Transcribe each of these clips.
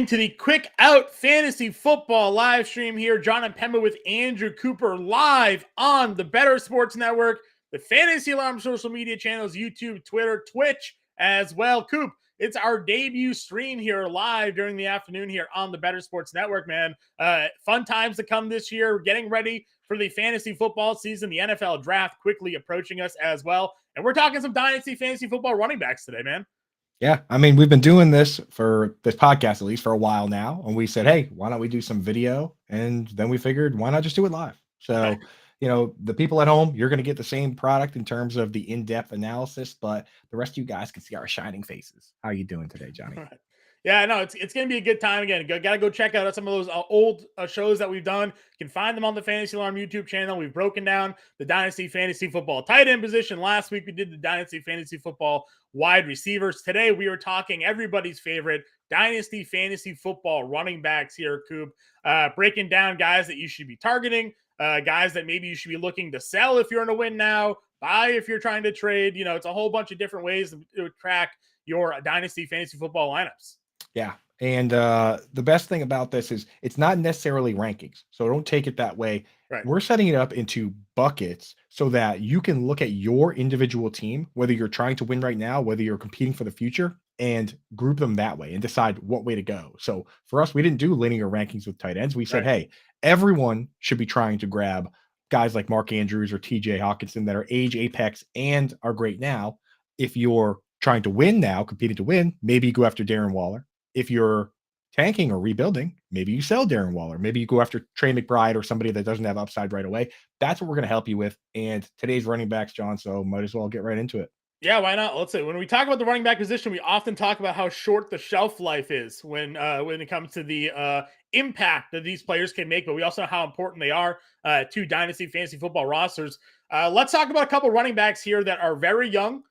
To the Quick Out Fantasy Football live stream here. John Impemba with Andrew Cooper live on the Better Sports Network, the Fantasy Alarm social media channels, YouTube, Twitter, Twitch as well. Coop, it's our debut stream here live during the afternoon here on the Better Sports Network, man. Fun times to come this year. Getting ready for the fantasy football season, the NFL draft quickly approaching us as well. And we're talking some Dynasty fantasy football running backs today, man. Yeah, I mean, we've been doing this for this podcast at least for a while now, and we said, hey, why don't we do some video? And then we figured, why not just do it live? So, the people at home, you're going to get the same product in terms of the in-depth analysis, but the rest of you guys can see our shining faces. How are you doing today, Johnny? Yeah, no, it's going to be a good time again. Got to go check out some of those old shows that we've done. You can find them on the Fantasy Alarm YouTube channel. We've broken down the Dynasty Fantasy Football tight end position. Last week, we did the Dynasty Fantasy Football wide receivers. Today, we are talking everybody's favorite Dynasty Fantasy Football running backs here, Coop. Breaking down guys that you should be targeting, guys that maybe you should be looking to sell if you're in a win now, buy if you're trying to trade. It's a whole bunch of different ways to track your Dynasty Fantasy Football lineups. Yeah. And the best thing about this is it's not necessarily rankings. So don't take it that way. Right. We're setting it up into buckets so that you can look at your individual team, whether you're trying to win right now, whether you're competing for the future, and group them that way and decide what way to go. So for us, we didn't do linear rankings with tight ends. We said, hey, everyone should be trying to grab guys like Mark Andrews or TJ Hawkinson that are age apex and are great now. If you're trying to win now, competing to win, maybe you go after Darren Waller. If you're tanking or rebuilding, maybe you sell Darren Waller. Maybe you go after Trey McBride or somebody that doesn't have upside right away. That's what we're going to help you with. And today's running backs, John, so might as well get right into it. Yeah, why not? Let's say when we talk about the running back position, we often talk about how short the shelf life is when it comes to the impact that these players can make, but we also know how important they are to Dynasty fantasy football rosters. Let's talk about a couple running backs here that are very young,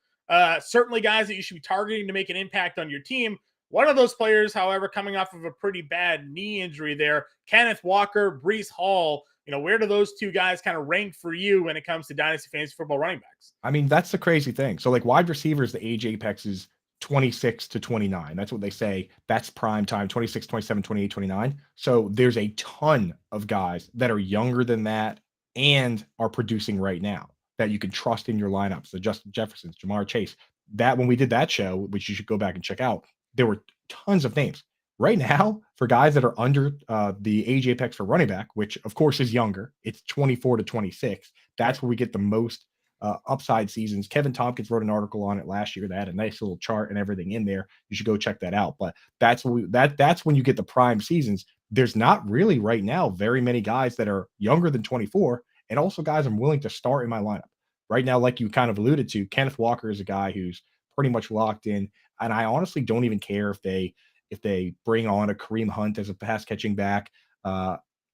certainly guys that you should be targeting to make an impact on your team. One of those players, however, coming off of a pretty bad knee injury there, Kenneth Walker, Breece Hall. Where do those two guys kind of rank for you when it comes to Dynasty fantasy football running backs? I mean, that's the crazy thing. So like wide receivers, the age apex is 26 to 29. That's what they say. That's prime time, 26, 27, 28, 29. So there's a ton of guys that are younger than that and are producing right now that you can trust in your lineups. The Justin Jeffersons, Jamar Chase. That when we did that show, which you should go back and check out, there were tons of names. Right now, for guys that are under the age apex for running back, which of course is younger, it's 24 to 26. That's where we get the most upside seasons. Kevin Tompkins wrote an article on it last year that had a nice little chart and everything in there. You should go check that out. But that's when you get the prime seasons. There's not really right now very many guys that are younger than 24, and also guys I'm willing to start in my lineup right now. Like you kind of alluded to, Kenneth Walker is a guy who's pretty much locked in, and I honestly don't even care if they bring on a Kareem Hunt as a pass catching back.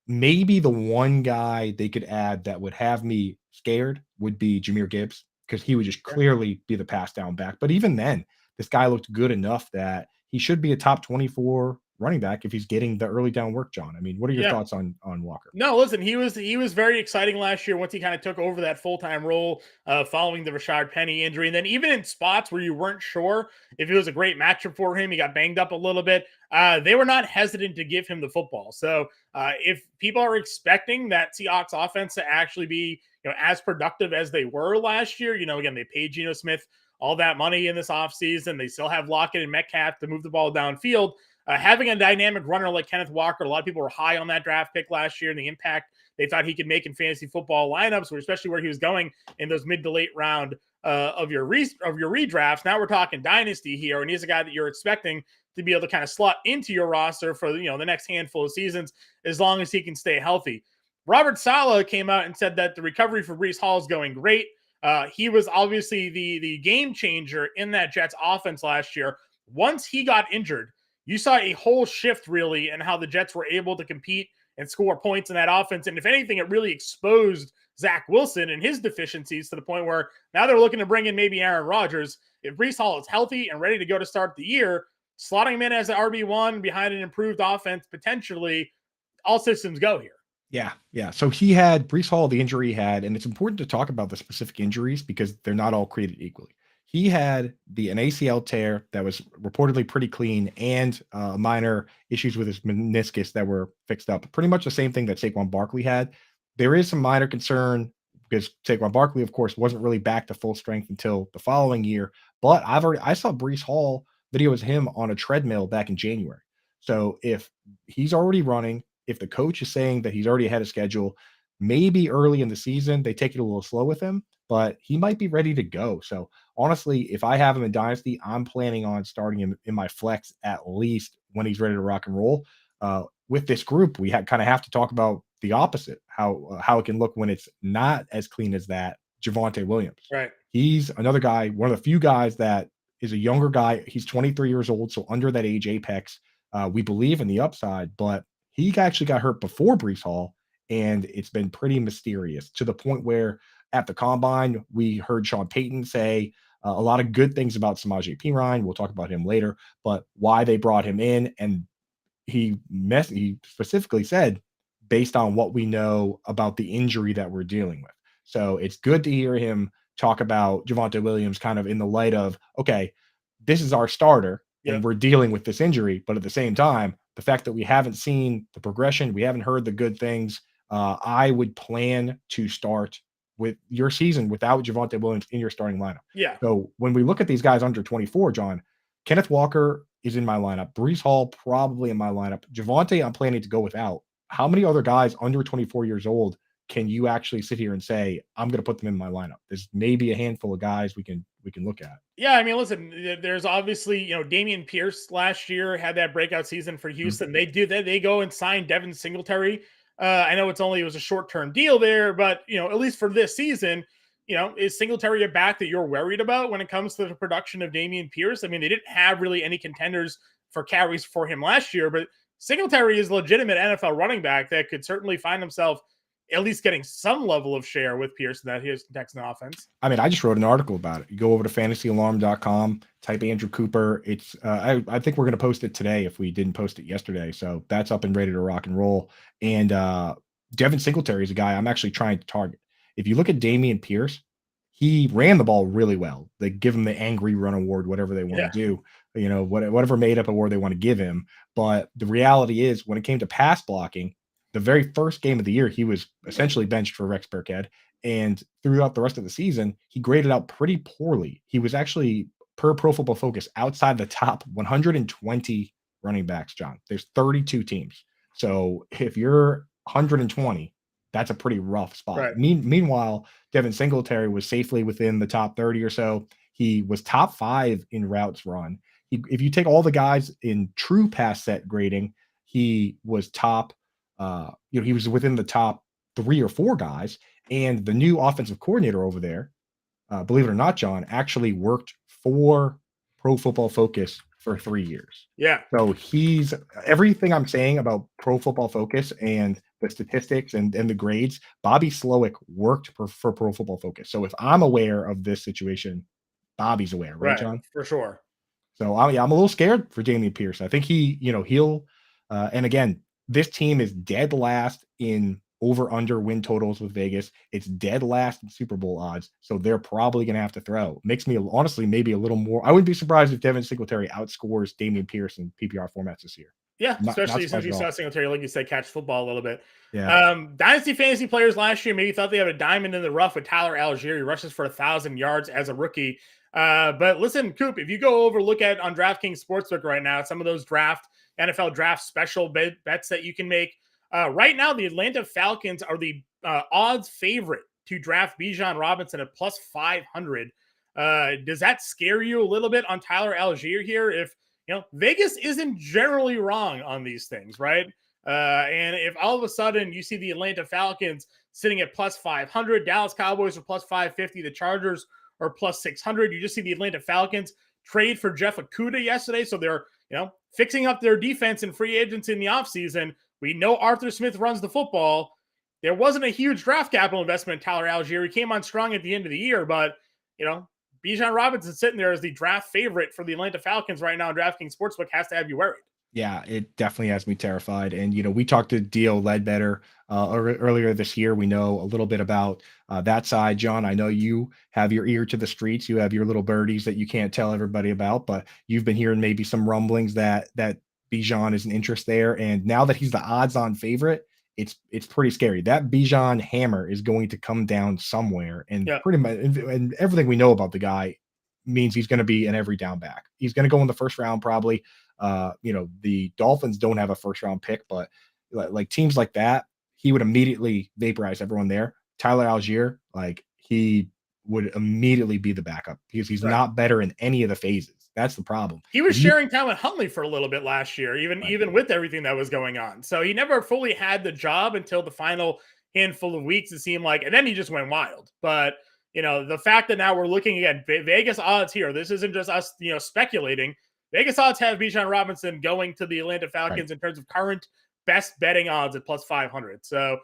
Maybe the one guy they could add that would have me scared would be Jahmyr Gibbs, because he would just clearly be the pass down back. But even then, this guy looked good enough that he should be a top 24 running back if he's getting the early down work, John. I mean, what are your thoughts on Walker? No, listen, he was very exciting last year once he kind of took over that full-time role following the Rashard Penny injury. And then even in spots where you weren't sure if it was a great matchup for him, he got banged up a little bit. They were not hesitant to give him the football. So if people are expecting that Seahawks offense to actually be as productive as they were last year, again, they paid Geno Smith all that money in this offseason. They still have Lockett and Metcalf to move the ball downfield. Having a dynamic runner like Kenneth Walker, a lot of people were high on that draft pick last year and the impact they thought he could make in fantasy football lineups, especially where he was going in those mid to late round of your redrafts. Now we're talking dynasty here, and he's a guy that you're expecting to be able to kind of slot into your roster for the next handful of seasons as long as he can stay healthy. Robert Saleh came out and said that the recovery for Breece Hall is going great. He was obviously the game changer in that Jets offense last year. Once he got injured, you saw a whole shift really in how the Jets were able to compete and score points in that offense. And if anything, it really exposed Zach Wilson and his deficiencies to the point where now they're looking to bring in maybe Aaron Rodgers. If Breece Hall is healthy and ready to go to start the year, slotting him in as an RB1 behind an improved offense, potentially all systems go here. Yeah. So he had Breece Hall, the injury he had, and it's important to talk about the specific injuries because they're not all created equally. he had an ACL tear that was reportedly pretty clean and minor issues with his meniscus that were fixed up. Pretty much the same thing that Saquon Barkley had. There is some minor concern because Saquon Barkley, of course, wasn't really back to full strength until the following year. But I saw Brees Hall videos of him on a treadmill back in January. So if he's already running, if the coach is saying that he's already ahead of schedule, maybe early in the season they take it a little slow with him, but he might be ready to go. So honestly, if I have him in Dynasty, I'm planning on starting him in my flex at least when he's ready to rock and roll. With this group, we kind of have to talk about the opposite, how it can look when it's not as clean as that. Javonte Williams, Right. he's another guy, one of the few guys that is a younger guy. He's 23 years old, so under that age apex. We believe in the upside, but he actually got hurt before Brees Hall, and it's been pretty mysterious to the point where at the combine, we heard Sean Payton say a lot of good things about Samaje Perine. We'll talk about him later, but why they brought him in, and he specifically said based on what we know about the injury that we're dealing with. So it's good to hear him talk about Javonte Williams kind of in the light of, okay, this is our starter and Yep. we're dealing with this injury, but at the same time, the fact that we haven't seen the progression, we haven't heard the good things, I would plan to start with your season without Javonte Williams in your starting lineup. Yeah. So when we look at these guys under 24, John, Kenneth Walker is in my lineup. Brees Hall probably in my lineup. Javonte, I'm planning to go without. How many other guys under 24 years old can you actually sit here and say, I'm going to put them in my lineup? There's maybe a handful of guys we can look at. Yeah, I mean, listen, there's obviously, Damian Pierce last year had that breakout season for Mhm. Houston. They do that. They go and sign Devin Singletary. I know it was a short-term deal there, but at least for this season, is Singletary a back that you're worried about when it comes to the production of Damian Pierce? I mean, they didn't have really any contenders for carries for him last year, but Singletary is a legitimate NFL running back that could certainly find himself at least getting some level of share with Pierce in that Houston Texan offense. I mean, I just wrote an article about it. You go over to fantasyalarm.com, type Andrew Cooper. It's I think we're going to post it today if we didn't post it yesterday. So that's up and ready to rock and roll. And Devin Singletary is a guy I'm actually trying to target. If you look at Damian Pierce, he ran the ball really well. They give him the angry run award, whatever they want to Yeah. do, whatever made up award they want to give him. But the reality is, when it came to pass blocking, the very first game of the year, he was essentially benched for Rex Burkhead. And throughout the rest of the season, he graded out pretty poorly. He was actually, per Pro Football Focus, outside the top 120 running backs, John. There's 32 teams. So if you're 120, that's a pretty rough spot. Right. Meanwhile, Devin Singletary was safely within the top 30 or so. He was top 5 in routes run. If you take all the guys in true pass set grading, he was top, he was within the top 3 or 4 guys. And the new offensive coordinator over there, believe it or not, John, actually worked for Pro Football Focus for 3 years. Yeah. So he's everything I'm saying about Pro Football Focus and the statistics and the grades. Bobby Slowick worked for Pro Football Focus. So if I'm aware of this situation, Bobby's aware, right, Right. John? For sure. So I'm a little scared for Damian Pierce. I think he'll and again, this team is dead last in over under win totals with Vegas. It's dead last in Super Bowl odds. So they're probably going to have to throw. Makes me honestly maybe a little more. I wouldn't be surprised if Devin Singletary outscores Damian Pierce in PPR formats this year. Yeah, Not especially since surprised you at saw all. Singletary, like you said, catch football a little bit. Yeah. Dynasty fantasy players last year maybe thought they had a diamond in the rough with Tyler Algier. He rushes for 1,000 yards as a rookie. But listen, Coop, if you go over look at on DraftKings Sportsbook right now, some of those NFL draft special bets that you can make. Right now, the Atlanta Falcons are the odds favorite to draft Bijan Robinson at plus 500. Does that scare you a little bit on Tyler Algier here? If Vegas isn't generally wrong on these things, right? And if all of a sudden you see the Atlanta Falcons sitting at plus 500, Dallas Cowboys are plus 550, the Chargers are plus 600. You just see the Atlanta Falcons trade for Jeff Okudah yesterday. So they're, fixing up their defense and free agents in the offseason. We know Arthur Smith runs the football. There wasn't a huge draft capital investment in Tyler Algier. He came on strong at the end of the year, but, Bijan Robinson sitting there as the draft favorite for the Atlanta Falcons right now in DraftKings Sportsbook has to have you worried. Yeah, it definitely has me terrified. And we talked to Dio Ledbetter earlier this year. We know a little bit about that side, John. I know you have your ear to the streets. You have your little birdies that you can't tell everybody about, but you've been hearing maybe some rumblings that Bijan is an interest there. And now that he's the odds-on favorite, it's pretty scary. That Bijan hammer is going to come down somewhere, and Yeah. pretty much, and everything we know about the guy means he's going to be an every down back. He's going to go in the first round probably. The Dolphins don't have a first round pick, but like teams like that, he would immediately vaporize everyone there. Tyler Algier, like he would immediately be the backup because he's Right. not better in any of the phases. That's the problem. He was If you sharing time with Huntley for a little bit last year, even right, even with everything that was going on. So he never fully had the job until the final handful of weeks. It seemed like, and then he just went wild. But the fact that now we're looking at Vegas odds here. This isn't just us, speculating. Vegas odds have Bijan Robinson going to the Atlanta right. Falcons in terms of current best betting odds at plus 500. So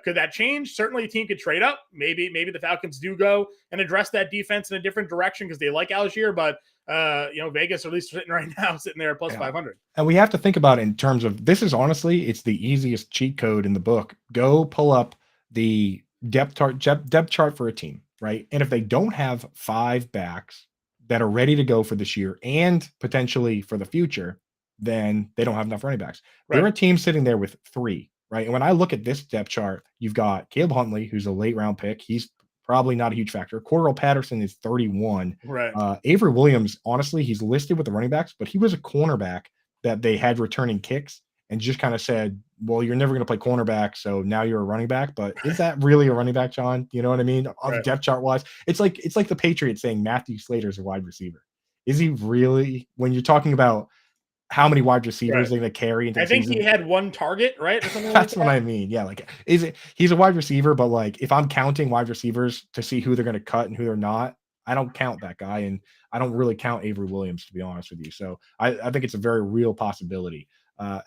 could that change? Certainly, a team could trade up. Maybe the Falcons do go and address that defense in a different direction because they like Algier, but Vegas at least sitting right now, sitting there at plus Yeah. 500. And we have to think about it in terms of this is honestly, it's the easiest cheat code in the book. Go pull up the depth chart for a team, right? And if they don't have five backs that are ready to go for this year and potentially for the future, then they don't have enough running backs. There Right. are teams sitting there with three, right? And when I look at this depth chart, you've got Caleb Huntley, who's a late round pick. He's probably not a huge factor. Cordell Patterson is 31. Right. Avery Williams, honestly, he's listed with the running backs, but he was a cornerback that they had returning kicks and just kind of said, well, you're never going to play cornerback, so now you're a running back. But is that really a running back, John? You know what I mean? On Right. depth chart wise, it's like the Patriots saying Matthew Slater's a wide receiver. Is he really? When you're talking about how many wide receivers Right. they're going to carry into I the think he season, had one target, right, or something like that's what that. I mean. Yeah, like is it he's a wide receiver, but like if I'm counting wide receivers to see who they're going to cut and who they're not, I don't count that guy, and I don't really count Avery Williams to be honest with you. So I think it's a very real possibility.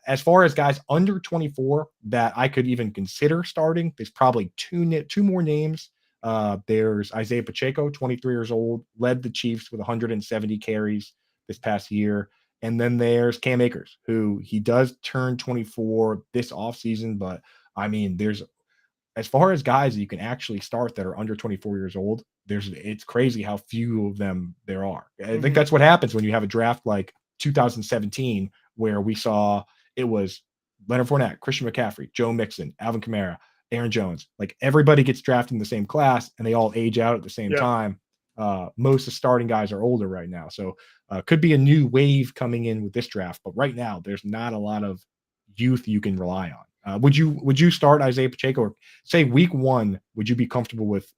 As far as guys under 24 that I could even consider starting, there's probably two more names. There's Isaiah Pacheco, 23 years old, led the Chiefs with 170 carries this past year. And then there's Cam Akers, who he does turn 24 this offseason. But I mean, there's as far as guys that you can actually start that are under 24 years old, it's crazy how few of them there are. I think Mhm. that's what happens when you have a draft like 2017, where we saw it was Leonard Fournette, Christian McCaffrey, Joe Mixon, Alvin Kamara, Aaron Jones. Like everybody gets drafted in the same class and they all age out at the same Yep. time. Most of the starting guys are older right now. So could be a new wave coming in with this draft. But right now, there's not a lot of youth you can rely on. Would you start Isaiah Pacheco, or say week one? Would you be comfortable with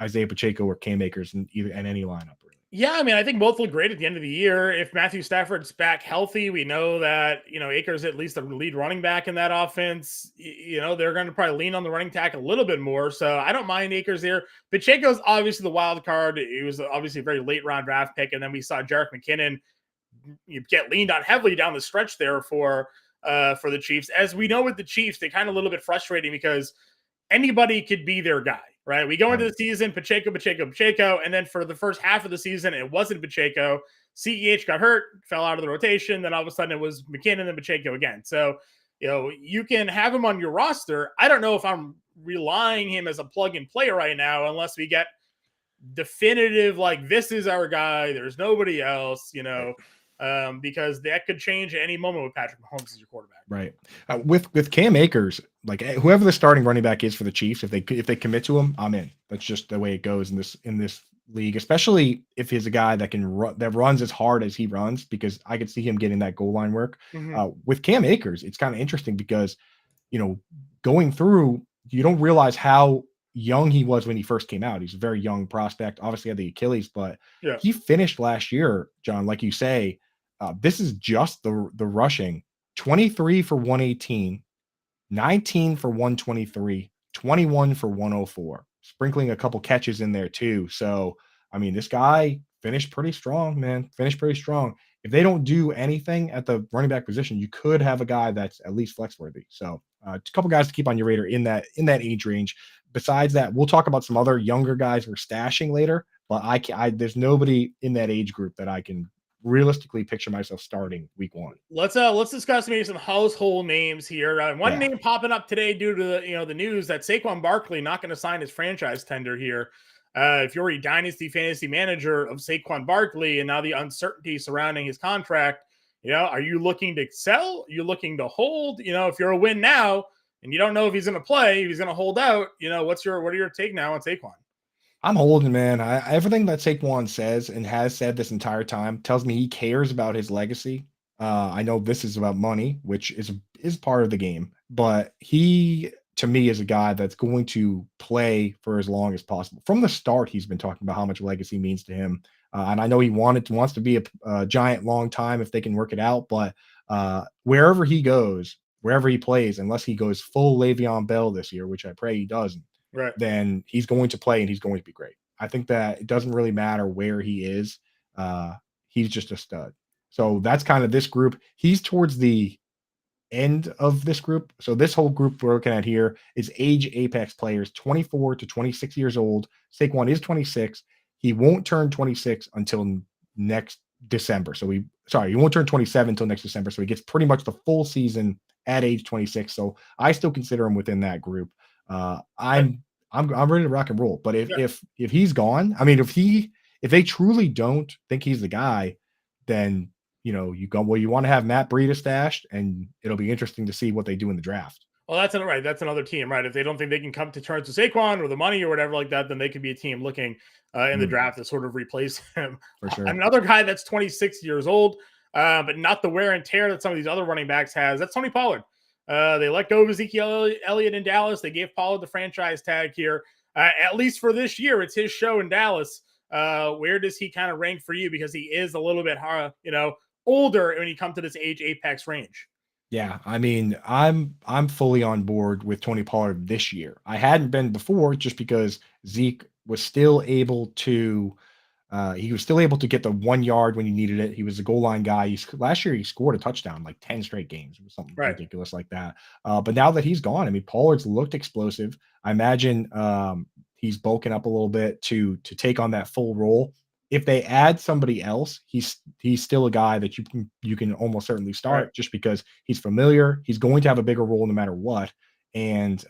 Isaiah Pacheco or Cam Akers in any lineup? Really? Yeah, I mean, I think both look great at the end of the year. If Matthew Stafford's back healthy, we know that, Akers at least the lead running back in that offense. They're going to probably lean on the running tack a little bit more. So I don't mind Akers there. Pacheco's obviously the wild card. He was obviously a very late round draft pick. And then we saw Jerick McKinnon get leaned on heavily down the stretch there for the Chiefs. As we know with the Chiefs, they kind of a little bit frustrating because anybody could be their guy, right? We go into Right. the season, Pacheco, and then for the first half of the season, it wasn't Pacheco. CEH got hurt, fell out of the rotation. Then all of a sudden it was McKinnon and Pacheco again. So, you can have him on your roster. I don't know if I'm relying him as a plug and play right now, unless we get definitive, like, this is our guy. There's nobody else, Right. because that could change at any moment with Patrick Mahomes as your quarterback. Right. With Cam Akers, like whoever the starting running back is for the Chiefs, if they commit to him, I'm in. That's just the way it goes in this league, especially if he's a guy that can that runs as hard as he runs, because I could see him getting that goal line work. Mm-hmm. With Cam Akers, it's kind of interesting because you know going through, you don't realize how young he was when he first came out. He's a very young prospect. Obviously had the Achilles, but Yeah. he finished last year, John, like you say. This is just the rushing. 23 for 118, 19 for 123, 21 for 104, sprinkling a couple catches in there too. So, I mean, this guy finished pretty strong, man. Finished pretty strong. If they don't do anything at the running back position, you could have a guy that's at least flex worthy. So, a couple guys to keep on your radar in that age range. Besides that, we'll talk about some other younger guys we're stashing later. But I there's nobody in that age group that I can realistically picture myself starting week 1. Let's discuss maybe some household names here. One Yeah. name popping up today due to the news that Saquon Barkley not going to sign his franchise tender here. If you're a dynasty fantasy manager of Saquon Barkley and now the uncertainty surrounding his contract, are you looking to sell? Are you looking to hold? If you're a win now and you don't know if he's going to play, if he's going to hold out, what are your take now on Saquon? I'm holding, man. Everything that Saquon says and has said this entire time tells me he cares about his legacy. I know this is about money, which is part of the game, but he to me is a guy that's going to play for as long as possible. From the start, he's been talking about how much legacy means to him, and I know he wants to be a giant long time if they can work it out. But wherever he goes, wherever he plays, unless he goes full Le'Veon Bell this year, which I pray he doesn't, Right. then he's going to play and he's going to be great. I think that it doesn't really matter where he is. He's just a stud. So that's kind of this group. He's towards the end of this group. So this whole group we're looking at here is age apex players, 24 to 26 years old. Saquon is 26. He won't turn 26 until next December. He won't turn 27 until next December. So he gets pretty much the full season at age 26. So I still consider him within that group. I'm ready to rock and roll. But if he's gone, I mean, if they truly don't think he's the guy, then you go, well, you want to have Matt Breida stashed, and it'll be interesting to see what they do in the draft. Well, that's right. That's another team, right? If they don't think they can come to terms with Saquon or the money or whatever like that, then they could be a team looking in the draft to sort of replace him. For sure. Another guy that's 26 years old, but not the wear and tear that some of these other running backs has. That's Tony Pollard. They let go of Ezekiel Elliott in Dallas. They gave Pollard the franchise tag here. At least for this year, it's his show in Dallas. Where does he kind of rank for you? Because he is a little bit older when you come to this age apex range. Yeah, I mean, I'm fully on board with Tony Pollard this year. I hadn't been before just because Zeke was still able to get the 1 yard when he needed it. He was a goal line guy. Last year he scored a touchdown like 10 straight games. It was something ridiculous like that. But now that he's gone, I mean, Pollard's looked explosive. I imagine he's bulking up a little bit to take on that full role. If they add somebody else, he's still a guy that you can almost certainly start just because he's familiar. He's going to have a bigger role no matter what, and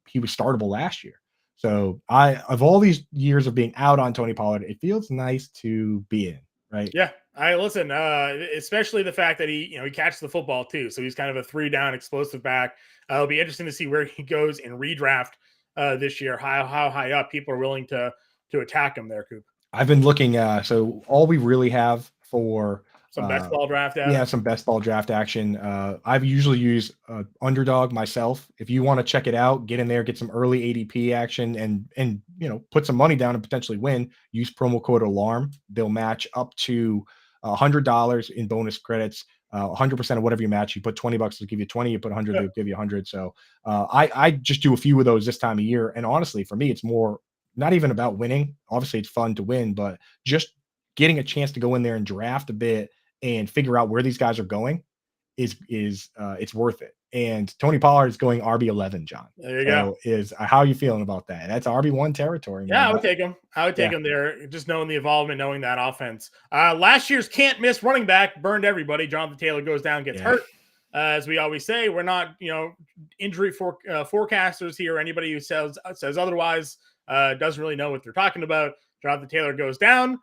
he was startable last year. So of all these years of being out on Tony Pollard, it feels nice to be in, right? Yeah, I listen, especially the fact that he catches the football too. So he's kind of a 3-down explosive back. It'll be interesting to see where he goes in redraft this year. How high up people are willing to attack him there, Coop. I've been looking. So all we really have for some best ball draft action. Yeah, some best ball draft action. I've usually used Underdog myself. If you want to check it out, get in there, get some early ADP action, and put some money down and potentially win. Use promo code ALARM. They'll match up to $100 in bonus credits. 100% of whatever you match. You put $20, they'll give you 20. You put 100, they'll give you 100. So I just do a few of those this time of year. And honestly, for me, it's more not even about winning. Obviously, it's fun to win, but just getting a chance to go in there and draft a bit and figure out where these guys are going is it's worth it. And Tony Pollard is going RB11, John. There you go. How are you feeling about that? That's RB1 territory, man. Yeah, I would take him. I would take him there, just knowing the involvement, knowing that offense. Last year's can't miss running back burned everybody. Jonathan Taylor goes down, gets hurt. As we always say, we're not injury forecasters here. Anybody who says otherwise doesn't really know what they're talking about. Jonathan Taylor goes down.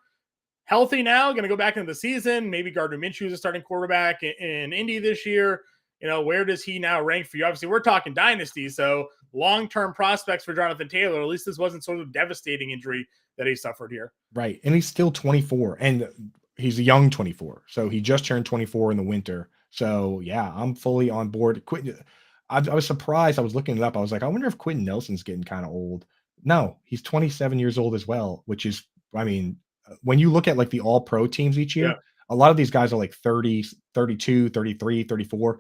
Healthy now, going to go back into the season. Maybe Gardner Minshew is a starting quarterback in Indy this year. Where does he now rank for you? Obviously, we're talking dynasty, so long-term prospects for Jonathan Taylor. At least this wasn't sort of devastating injury that he suffered here. Right, and he's still 24, and he's a young 24. So he just turned 24 in the winter. So, yeah, I'm fully on board. I was surprised. I was looking it up. I was like, I wonder if Quentin Nelson's getting kind of old. No, he's 27 years old as well, which is, I mean, when you look at like the all pro teams each year, a lot of these guys are like 30, 32, 33, 34.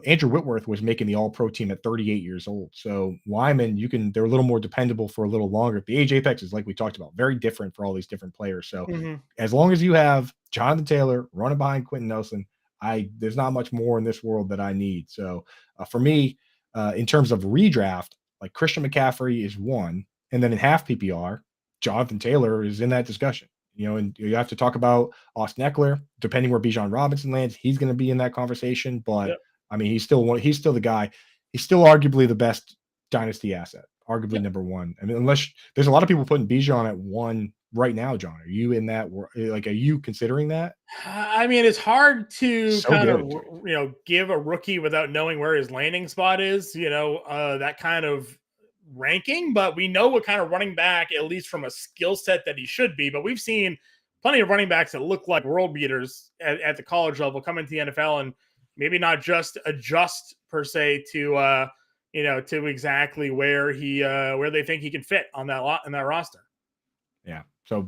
Andrew Whitworth was making the all pro team at 38 years old. So Wyman, they're a little more dependable for a little longer. The age apex is like we talked about, very different for all these different players. So as long as you have Jonathan Taylor running behind Quentin Nelson, there's not much more in this world that I need. So for me, in terms of redraft, like Christian McCaffrey is one. And then in half PPR, Jonathan Taylor is in that discussion. And you have to talk about Austin Eckler. Depending where Bijan Robinson lands, he's going to be in that conversation. But Yep. I mean, he's still the guy. He's still arguably the best dynasty asset, arguably Yep. number one. I mean, unless there's a lot of people putting Bijan at one right now, John. Are you in that? Like, are you considering that? I mean, it's hard to So kind of, good, dude. give a rookie without knowing where his landing spot is, that kind of ranking, but we know what kind of running back, at least from a skill set, that he should be. But we've seen plenty of running backs that look like world beaters at the college level come into the NFL and maybe not just adjust per se to exactly where they think he can fit on that lot in that roster. Yeah. So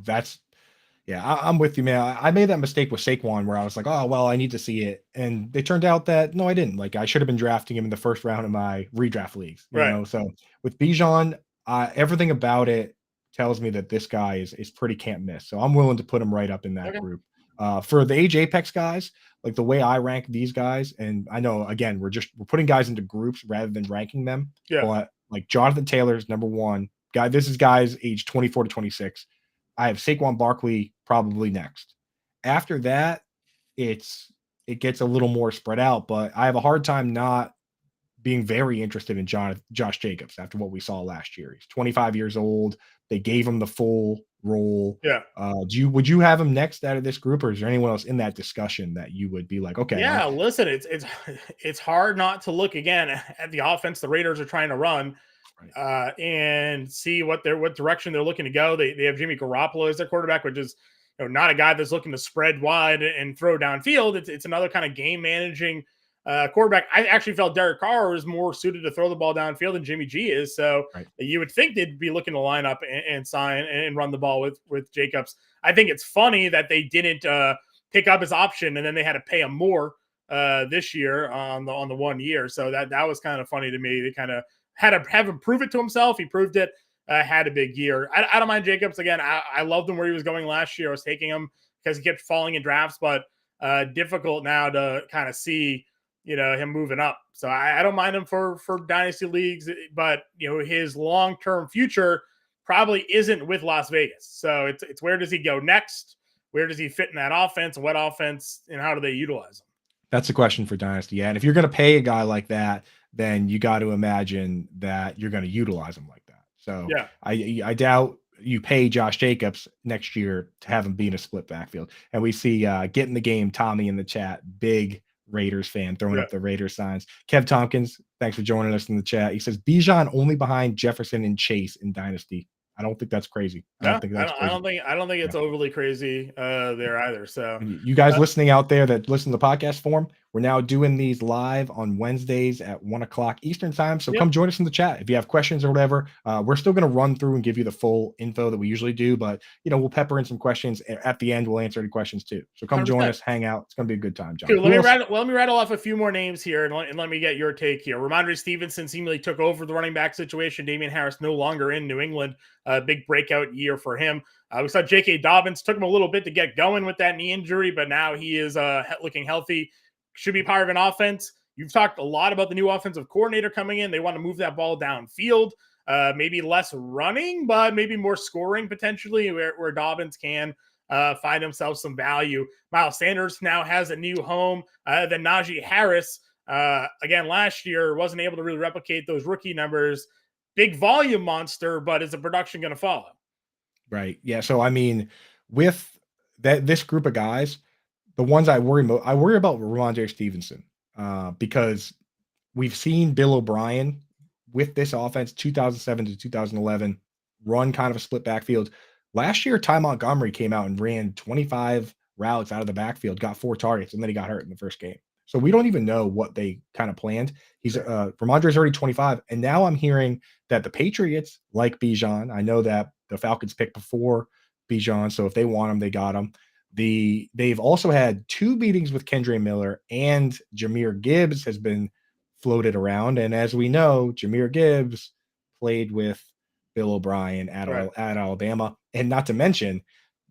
I'm with you, man. I made that mistake with Saquon where I was like, oh, well, I need to see it. And it turned out that no, I didn't. Like, I should have been drafting him in the first round of my redraft leagues, Right. So with Bijan, everything about it tells me that this guy is pretty can't miss. So I'm willing to put him right up in that Okay. group. For the age Apex guys, like the way I rank these guys, and I know, again, we're putting guys into groups rather than ranking them. Yeah. But like Jonathan Taylor's number one guy. This is guys age 24 to 26. I have Saquon Barkley probably next. After that, it gets a little more spread out, but I have a hard time not being very interested in Josh Jacobs after what we saw last year. He's 25 years old. They gave him the full role. Yeah. Would you have him next out of this group, or is there anyone else in that discussion that you would be like, okay, Yeah, listen, it's hard not to look again at the offense the Raiders are trying to run, right. and see what direction they're looking to go. They have Jimmy Garoppolo as their quarterback, which is not a guy that's looking to spread wide and throw downfield. It's another kind of game managing quarterback. I actually felt Derek Carr was more suited to throw the ball downfield than Jimmy G is. So Right. you would think they'd be looking to line up and sign and run the ball with Jacobs. I think it's funny that they didn't pick up his option and then they had to pay him more this year on the 1 year. So that was kind of funny to me. They kind of had to have him prove it to himself. He proved it. Had a big year. I don't mind Jacobs again. I loved him where he was going last year. I was taking him because he kept falling in drafts, but difficult now to kind of see him moving up. So I don't mind him for dynasty leagues, but his long-term future probably isn't with Las Vegas. So it's where does he go next? Where does he fit in that offense? What offense, and how do they utilize him? That's the question for dynasty. Yeah, and if you're going to pay a guy like that, then you got to imagine that you're going to utilize him like that. So Yeah. I doubt you pay Josh Jacobs next year to have him be in a split backfield. And we see get in the game, Tommy in the chat, big Raiders fan, throwing up the Raiders signs. Kev Tompkins, thanks for joining us in the chat. He says Bijan only behind Jefferson and Chase in dynasty. I don't think that's crazy. I don't think that's crazy. I don't think it's overly crazy there either. So you guys listening out there that listen to the podcast form, we're now doing these live on Wednesdays at 1:00 Eastern time. So come join us in the chat if you have questions or whatever. We're still going to run through and give you the full info that we usually do, but we'll pepper in some questions at the end. We'll answer any questions too. So come 100%. Join us, hang out. It's going to be a good time, John. Cool. Let me rattle off a few more names here and let me get your take here. Ramondre Stevenson seemingly took over the running back situation. Damian Harris no longer in New England. Big breakout year for him. We saw J.K. Dobbins. Took him a little bit to get going with that knee injury, but now he is looking healthy. Should be part of an offense. You've talked a lot about the new offensive coordinator coming in. They want to move that ball downfield. Maybe less running, but maybe more scoring potentially where Dobbins can find himself some value. Miles Sanders now has a new home. Then Najee Harris, again, last year wasn't able to really replicate those rookie numbers. Big volume monster, but is the production going to follow? Right. Yeah. So, I mean, with this group of guys, the ones I worry about Ramondre Stevenson because we've seen Bill O'Brien with this offense, 2007 to 2011, run kind of a split backfield. Last year, Ty Montgomery came out and ran 25 routes out of the backfield, got 4 targets, and then he got hurt in the first game. So we don't even know what they kind of planned. He's Ramondre's already 25, and now I'm hearing that the Patriots like Bijan. I know that the Falcons picked before Bijan, so if they want him, they got him. They've also had 2 meetings with Kendre Miller, and Jahmyr Gibbs has been floated around. And as we know, Jahmyr Gibbs played with Bill O'Brien at Alabama. And not to mention,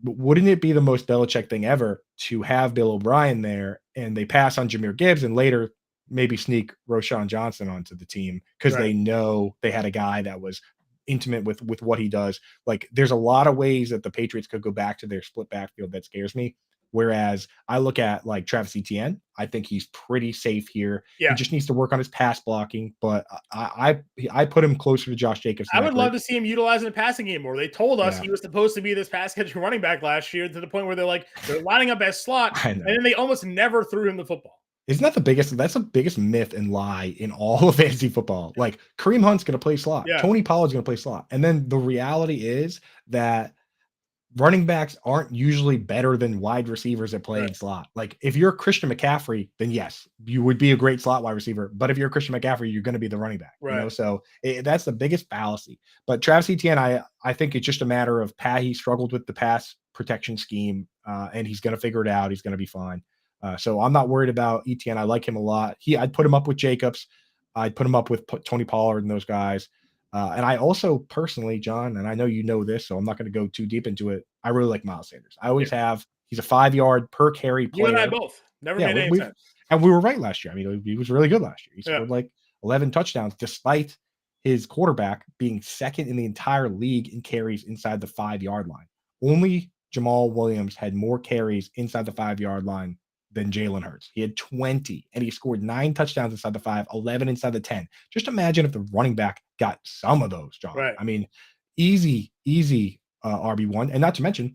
wouldn't it be the most Belichick thing ever to have Bill O'Brien there and they pass on Jahmyr Gibbs and later maybe sneak Roschon Johnson onto the team because they know they had a guy that was intimate with what he does. Like there's a lot of ways that the Patriots could go back to their split backfield that scares me. Whereas I look at like Travis Etienne, I think he's pretty safe here. He Yeah. just needs to work on his pass blocking, but I put him closer to Josh Jacobs in I that would love group. to see him utilizing the passing game more. They told us Yeah, he was supposed to be this pass catching running back last year to the point where they're lining up as slot, I and know. then they almost never threw him the football. Isn't that the biggest? That's the biggest myth and lie in all of fantasy football. Like Kareem Hunt's going to play slot, Yeah, Tony Pollard's going to play slot, and then the reality is that running backs aren't usually better than wide receivers at right, playing slot. Like if you're Christian McCaffrey, then yes, you would be a great slot wide receiver. But if you're Christian McCaffrey, you're going to be the running back. right. So that's the biggest fallacy. But Travis Etienne, I think it's just a matter of he struggled with the pass protection scheme, and he's going to figure it out. He's going to be fine. So I'm not worried about Etienne. I like him a lot. I'd put him up with Jacobs. I'd put him up with Tony Pollard and those guys. And I also personally, John, and I know you know this, so I'm not going to go too deep into it. I really like Miles Sanders. I always Yeah. have. He's a 5 yard per carry You and I player. both never Yeah, made any we've sense. and we were right last year. I mean, he was really good last year. He Yeah, scored like 11 touchdowns, despite his quarterback being second in the entire league in carries inside the 5 yard line. Only Jamal Williams had more carries inside the 5 yard line than Jalen Hurts. He had 20, and he scored 9 touchdowns inside the 5, 11 inside the 10. Just imagine if the running back got some of those, John. right. I mean, easy RB1. And not to mention,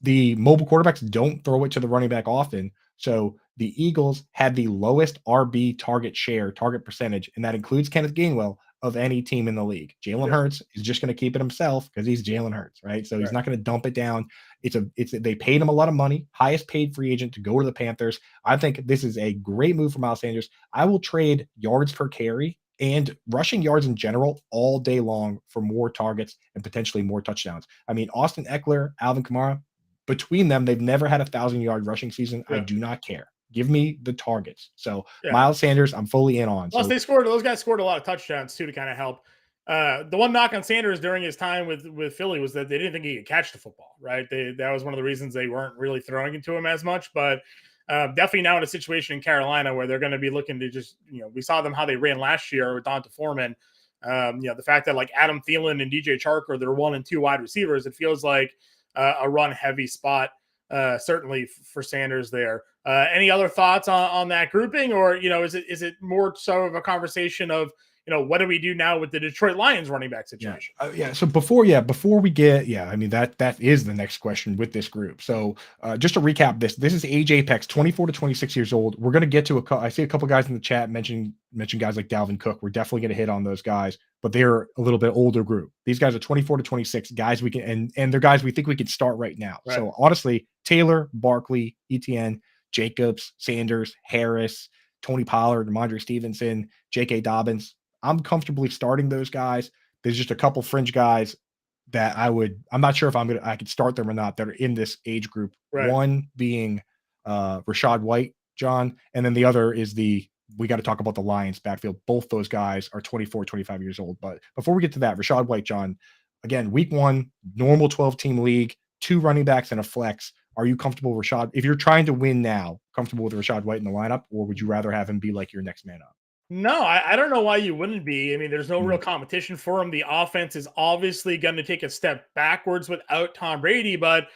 the mobile quarterbacks don't throw it to the running back often. So the Eagles had the lowest RB target percentage, and that includes Kenneth Gainwell of any team in the league. Jalen Yeah, Hurts is just going to keep it himself because he's Jalen Hurts, right? So he's right. not going to dump it down. They paid him a lot of money, highest paid free agent to go to the Panthers. I think this is a great move for Miles Sanders. I will trade yards per carry and rushing yards in general all day long for more targets and potentially more touchdowns. I mean, Austin Eckler, Alvin Kamara, between them, they've never had 1,000 yard rushing season. I Yeah, do not care. Give me the targets. So yeah. Miles Sanders, I'm fully in on. Plus, So those guys scored a lot of touchdowns too to kind of help. The one knock on Sanders during his time with Philly was that they didn't think he could catch the football. Right, that was one of the reasons they weren't really throwing it to him as much. But definitely now in a situation in Carolina where they're going to be looking to just, we saw them how they ran last year with Donta Foreman. The fact that like Adam Thielen and DJ Chark are their 1 and 2 wide receivers, it feels like a run heavy spot. Certainly for Sanders there. Any other thoughts on that grouping, or is it more so of a conversation of what do we do now with the Detroit Lions running back situation? So before we get, I mean that is the next question with this group. So just to recap, this is age apex 24 to 26 years old. We're going to get to I see a couple guys in the chat mention guys like Dalvin Cook. We're definitely going to hit on those guys, but they're a little bit older group. These guys are 24 to 26 guys we can, and they're guys we think we can start right now. Right. So honestly, Taylor, Barkley, Etienne, Jacobs, Sanders, Harris, Tony Pollard, Ramondre Stevenson, J.K. Dobbins. I'm comfortably starting those guys. There's just a couple fringe guys that I'm not sure if I could start them or not that are in this age group. Right. One being Rachaad White, John, and then the other is we got to talk about the Lions backfield. Both those guys are 24, 25 years old. But before we get to that, Rachaad White, John, again, week 1, normal 12-team league, 2 running backs and a flex. Are you comfortable with Rachaad? If you're trying to win now, comfortable with Rachaad White in the lineup, or would you rather have him be like your next man up? No, I don't know why you wouldn't be. I mean, there's no real competition for him. The offense is obviously going to take a step backwards without Tom Brady, but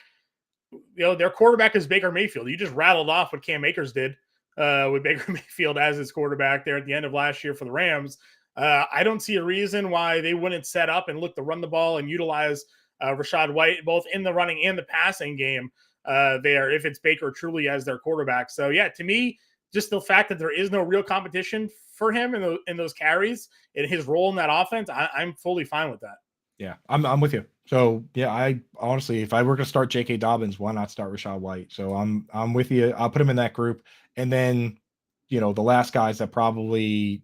their quarterback is Baker Mayfield. You just rattled off what Cam Akers did with Baker Mayfield as his quarterback there at the end of last year for the Rams. I don't see a reason why they wouldn't set up and look to run the ball and utilize Rachaad White both in the running and the passing game there if it's Baker truly as their quarterback. So, to me, just the fact that there is no real competition for him in those carries and his role in that offense, I'm fully fine with that. Yeah, I'm with you. So I honestly, if I were going to start J.K. Dobbins, why not start Rachaad White? So I'm with you. I'll put him in that group, and then the last guys that probably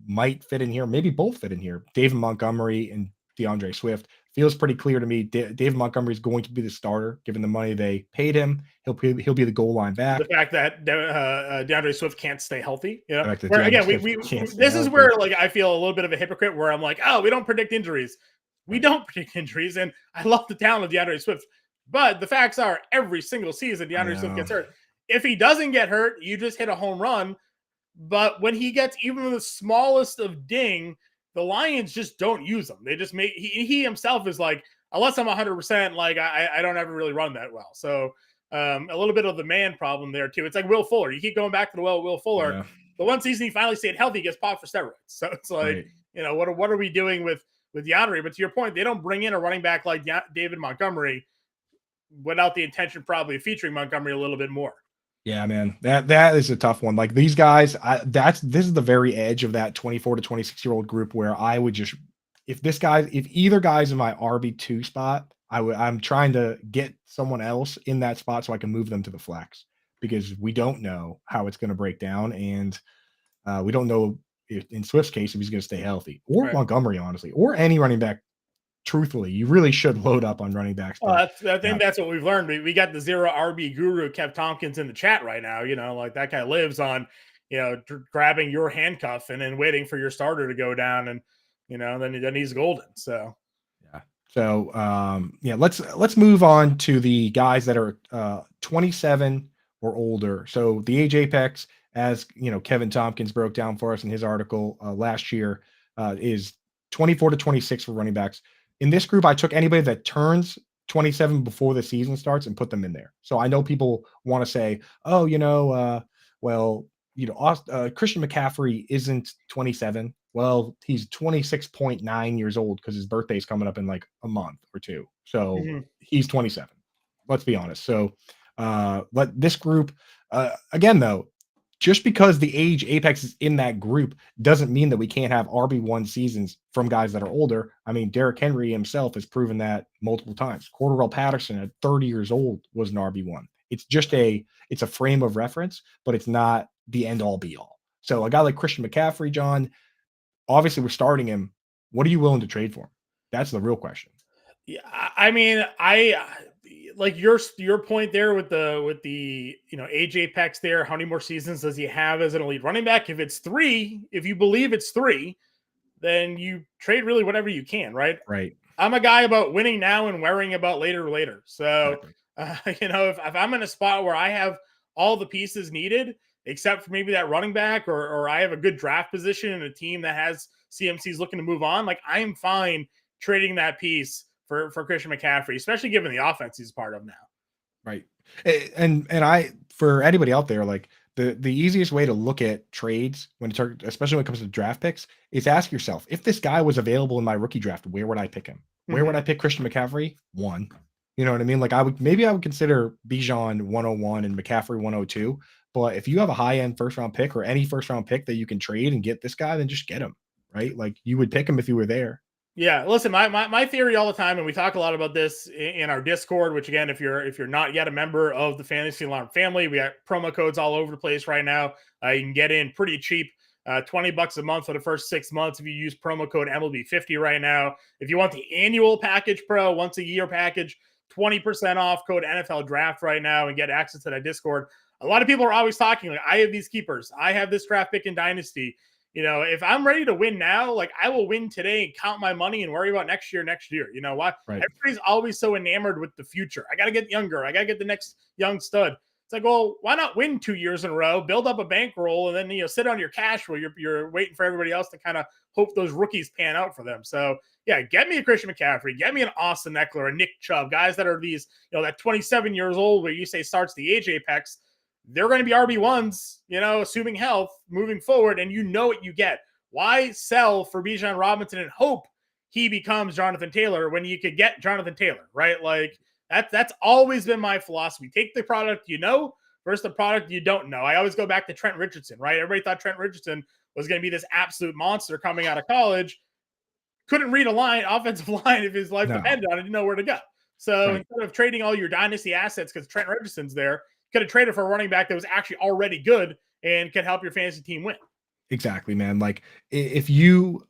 might fit in here, maybe both fit in here. David Montgomery and DeAndre Swift. Feels pretty clear to me. David Montgomery is going to be the starter, given the money they paid him. He'll be the goal line back. The fact that DeAndre Swift can't stay healthy, Where again, this is where like I feel a little bit of a hypocrite, where I'm like, oh, we don't predict injuries. We don't predict injuries, and I love the talent of DeAndre Swift, but the facts are every single season DeAndre Swift gets hurt. If he doesn't get hurt, you just hit a home run. But when he gets even the smallest of ding, the Lions just don't use them. They just make he himself is like, unless I'm 100%, like I don't ever really run that well. So a little bit of the man problem there too. It's like Will Fuller. You keep going back to the Will Fuller. Yeah, The one season he finally stayed healthy, he gets popped for steroids. So it's like, right. what are we doing with DeAndre? But to your point, they don't bring in a running back like David Montgomery without the intention probably of featuring Montgomery a little bit more. Yeah, man, that is a tough one. Like these guys, this is the very edge of that 24 to 26-year-old group where I would just, if either guy's in my RB2 spot, I'm trying to get someone else in that spot so I can move them to the flex because we don't know how it's going to break down, and we don't know if, in Swift's case, if he's going to stay healthy, or Right. Montgomery, honestly, or any running back. Truthfully, you really should load up on running backs. Well, But I yeah, think that's what we've learned. We got the zero RB guru Kev Tompkins in the chat right now. Like that guy lives on, grabbing your handcuff and then waiting for your starter to go down, and then he's golden. So yeah. So yeah, let's move on to the guys that are 27 or older. So the age apex, as Kevin Tompkins broke down for us in his article last year, is 24 to 26 for running backs. In this group, I took anybody that turns 27 before the season starts and put them in there. So I know people want to say, oh, well, Christian McCaffrey isn't 27. Well, he's 26.9 years old because his birthday's coming up in like a month or two. So he's 27. Let's be honest. So let this group again, though, just because the age apex is in that group doesn't mean that we can't have RB1 seasons from guys that are older. I mean, Derrick Henry himself has proven that multiple times. Cordarrelle Patterson at 30 years old was an RB1. It's a frame of reference, but it's not the end all be all. So a guy like Christian McCaffrey, John, obviously we're starting him. What are you willing to trade for him? That's the real question. yeah, I mean, I like your point there with the age apex there. How many more seasons does he have as an elite running back? If it's 3, if you believe it's 3, then you trade really whatever you can, right? Right. I'm a guy about winning now and worrying about later. So, Exactly. if I'm in a spot where I have all the pieces needed, except for maybe that running back, or I have a good draft position in a team that has CMCs looking to move on, like I am fine trading that piece for Christian McCaffrey, especially given the offense he's part of now. Right. And I, for anybody out there, like the easiest way to look at trades especially when it comes to draft picks, is ask yourself, if this guy was available in my rookie draft, where would I pick him? Where would I pick Christian McCaffrey? 1. You know what I mean? Like I would consider Bijan 101 and McCaffrey 102. But if you have a high-end first-round pick or any first-round pick that you can trade and get this guy, then just get him, right? Like you would pick him if you were there. Yeah, listen, my theory all the time, and we talk a lot about this in our Discord, which again, if you're not yet a member of the Fantasy Alarm family, we got promo codes all over the place right now. You can get in pretty cheap, $20 a month for the first 6 months if you use promo code MLB50 right now. If you want the annual package pro, once a year package, 20% off, code NFL Draft right now and get access to that Discord. A lot of people are always talking like, I have these keepers, I have this draft pick in Dynasty. If I'm ready to win now, like I will win today and count my money and worry about next year. You know why? Right. Everybody's always so enamored with the future. I got to get younger. I got to get the next young stud. It's like, well, why not win 2 years in a row, build up a bankroll, and then, sit on your cash while you're waiting for everybody else to kind of hope those rookies pan out for them. So yeah, get me a Christian McCaffrey, get me an Austin Eckler, a Nick Chubb, guys that are these, that 27 years old where you say starts the age apex. They're going to be RB1s, assuming health moving forward, and what you get. Why sell for Bijan Robinson and hope he becomes Jonathan Taylor when you could get Jonathan Taylor, right? Like that's always been my philosophy. Take the product versus the product you don't know. I always go back to Trent Richardson, right? Everybody thought Trent Richardson was going to be this absolute monster coming out of college. Couldn't read offensive line if his life depended on it, didn't know where to go. So instead of trading all your dynasty assets because Trent Richardson's there, could have traded for a running back that was actually already good and could help your fantasy team win. Exactly, man. Like if you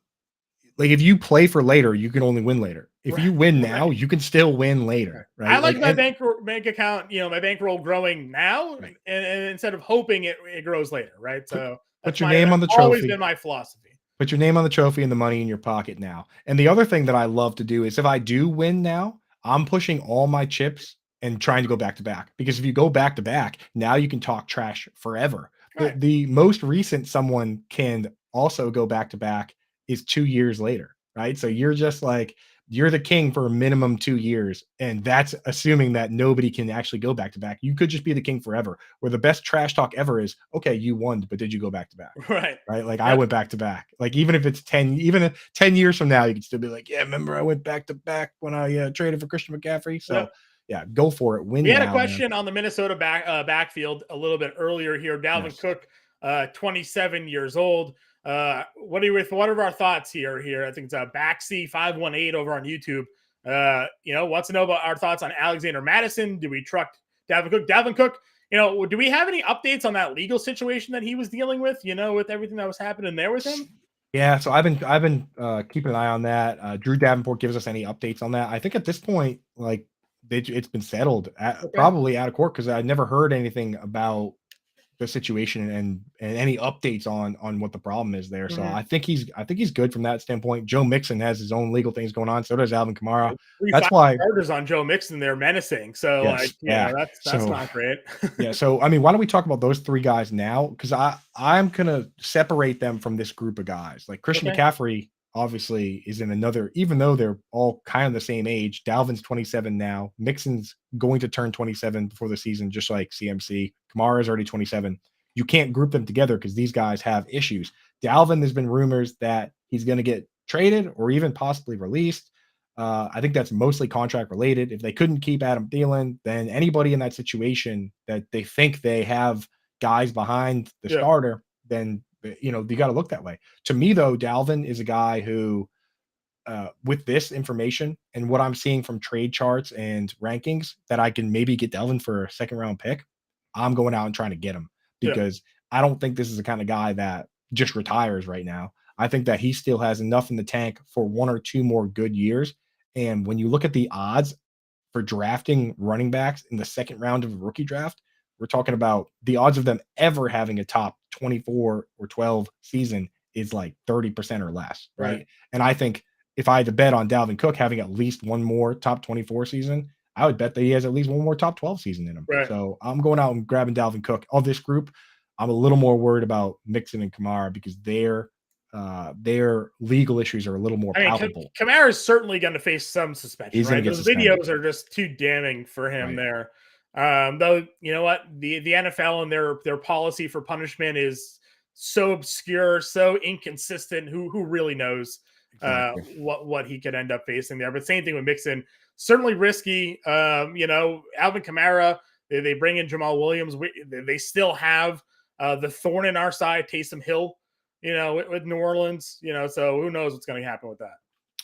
play for later, you can only win later. If you win now, you can still win later. Right. I like my bank account, my bankroll growing now, and instead of hoping it grows later. Right. So put your name on the trophy. Always been my philosophy. Put your name on the trophy and the money in your pocket now. And the other thing that I love to do is if I do win now, I'm pushing all my chips and trying to go back to back, because if you go back to back, now you can talk trash forever. Right. The most recent someone can also go back to back is 2 years later, right? So you're just like you're the king for a minimum 2 years, and that's assuming that nobody can actually go back to back. You could just be the king forever, where the best trash talk ever is, "Okay, you won, but did you go back to back?" Right. Right? Like, I Yep. went back to back. Like, even if it's 10 even if 10 years from now, you can still be like, "Yeah, remember I went back to back when I, traded for Christian McCaffrey?" So, Yep. yeah, go for it. We Win had a now, man. question on the Minnesota backfield a little bit earlier here. Dalvin Yes. Cook, 27 years old. What are our thoughts here? I think it's Baxi 518 over on YouTube. Wants to know about our thoughts on Alexander Madison. Do we truck Dalvin Cook? Dalvin Cook. Do we have any updates on that legal situation that he was dealing with? With everything that was happening there with him. Yeah, so I've been keeping an eye on that. Drew Davenport gives us any updates on that. I think at this point, like it's been settled, Okay. probably out of court because I never heard anything about the situation and any updates on what the problem is there. So Mm-hmm. I think he's good from that standpoint. Joe Mixon has his own legal things going on. So does Alvin Kamara. Three That's five why. starters on Joe Mixon. They're menacing. So Yes, yeah. that's So not great. yeah, so I mean, why don't we talk about those three guys now? Because I'm gonna separate them from this group of guys. Like Christian Okay. McCaffrey, obviously, is in another. Even though they're all kind of the same age, Dalvin's 27 now. Mixon's going to turn 27 before the season, just like CMC. Kamara's already 27. You can't group them together because these guys have issues. Dalvin, there's been rumors that he's going to get traded or even possibly released. I think that's mostly contract related. If they couldn't keep Adam Thielen, then anybody in that situation that they think they have guys behind the Yeah. starter, then you got to look that way. To me, though, Dalvin is a guy who, with this information and what I'm seeing from trade charts and rankings, that I can maybe get Dalvin for a second round pick. I'm going out and trying to get him Yeah. because I don't think this is the kind of guy that just retires right now. I think that he still has enough in the tank for 1 or 2 more good years. And when you look at the odds for drafting running backs in the second round of a rookie draft, we're talking about the odds of them ever having a top 24 or 12 season is like 30% or less, Right. right? And I think if I had to bet on Dalvin Cook having at least one more top 24 season, I would bet that he has at least one more top 12 season in him. Right. So I'm going out and grabbing Dalvin Cook. Of this group, I'm a little more worried about Mixon and Kamara because their legal issues are a little more I mean, palpable. Kamara is certainly going to face some suspension, He's going right? to get Those suspended, videos are just too damning for him right? there. Though, you know what? The NFL and their policy for punishment is so obscure, so inconsistent. Who really knows Exactly. what he could end up facing there? But same thing with Mixon, certainly risky. Alvin Kamara, they bring in Jamal Williams. They still have the thorn in our side, Taysom Hill, with New Orleans, so who knows what's going to happen with that.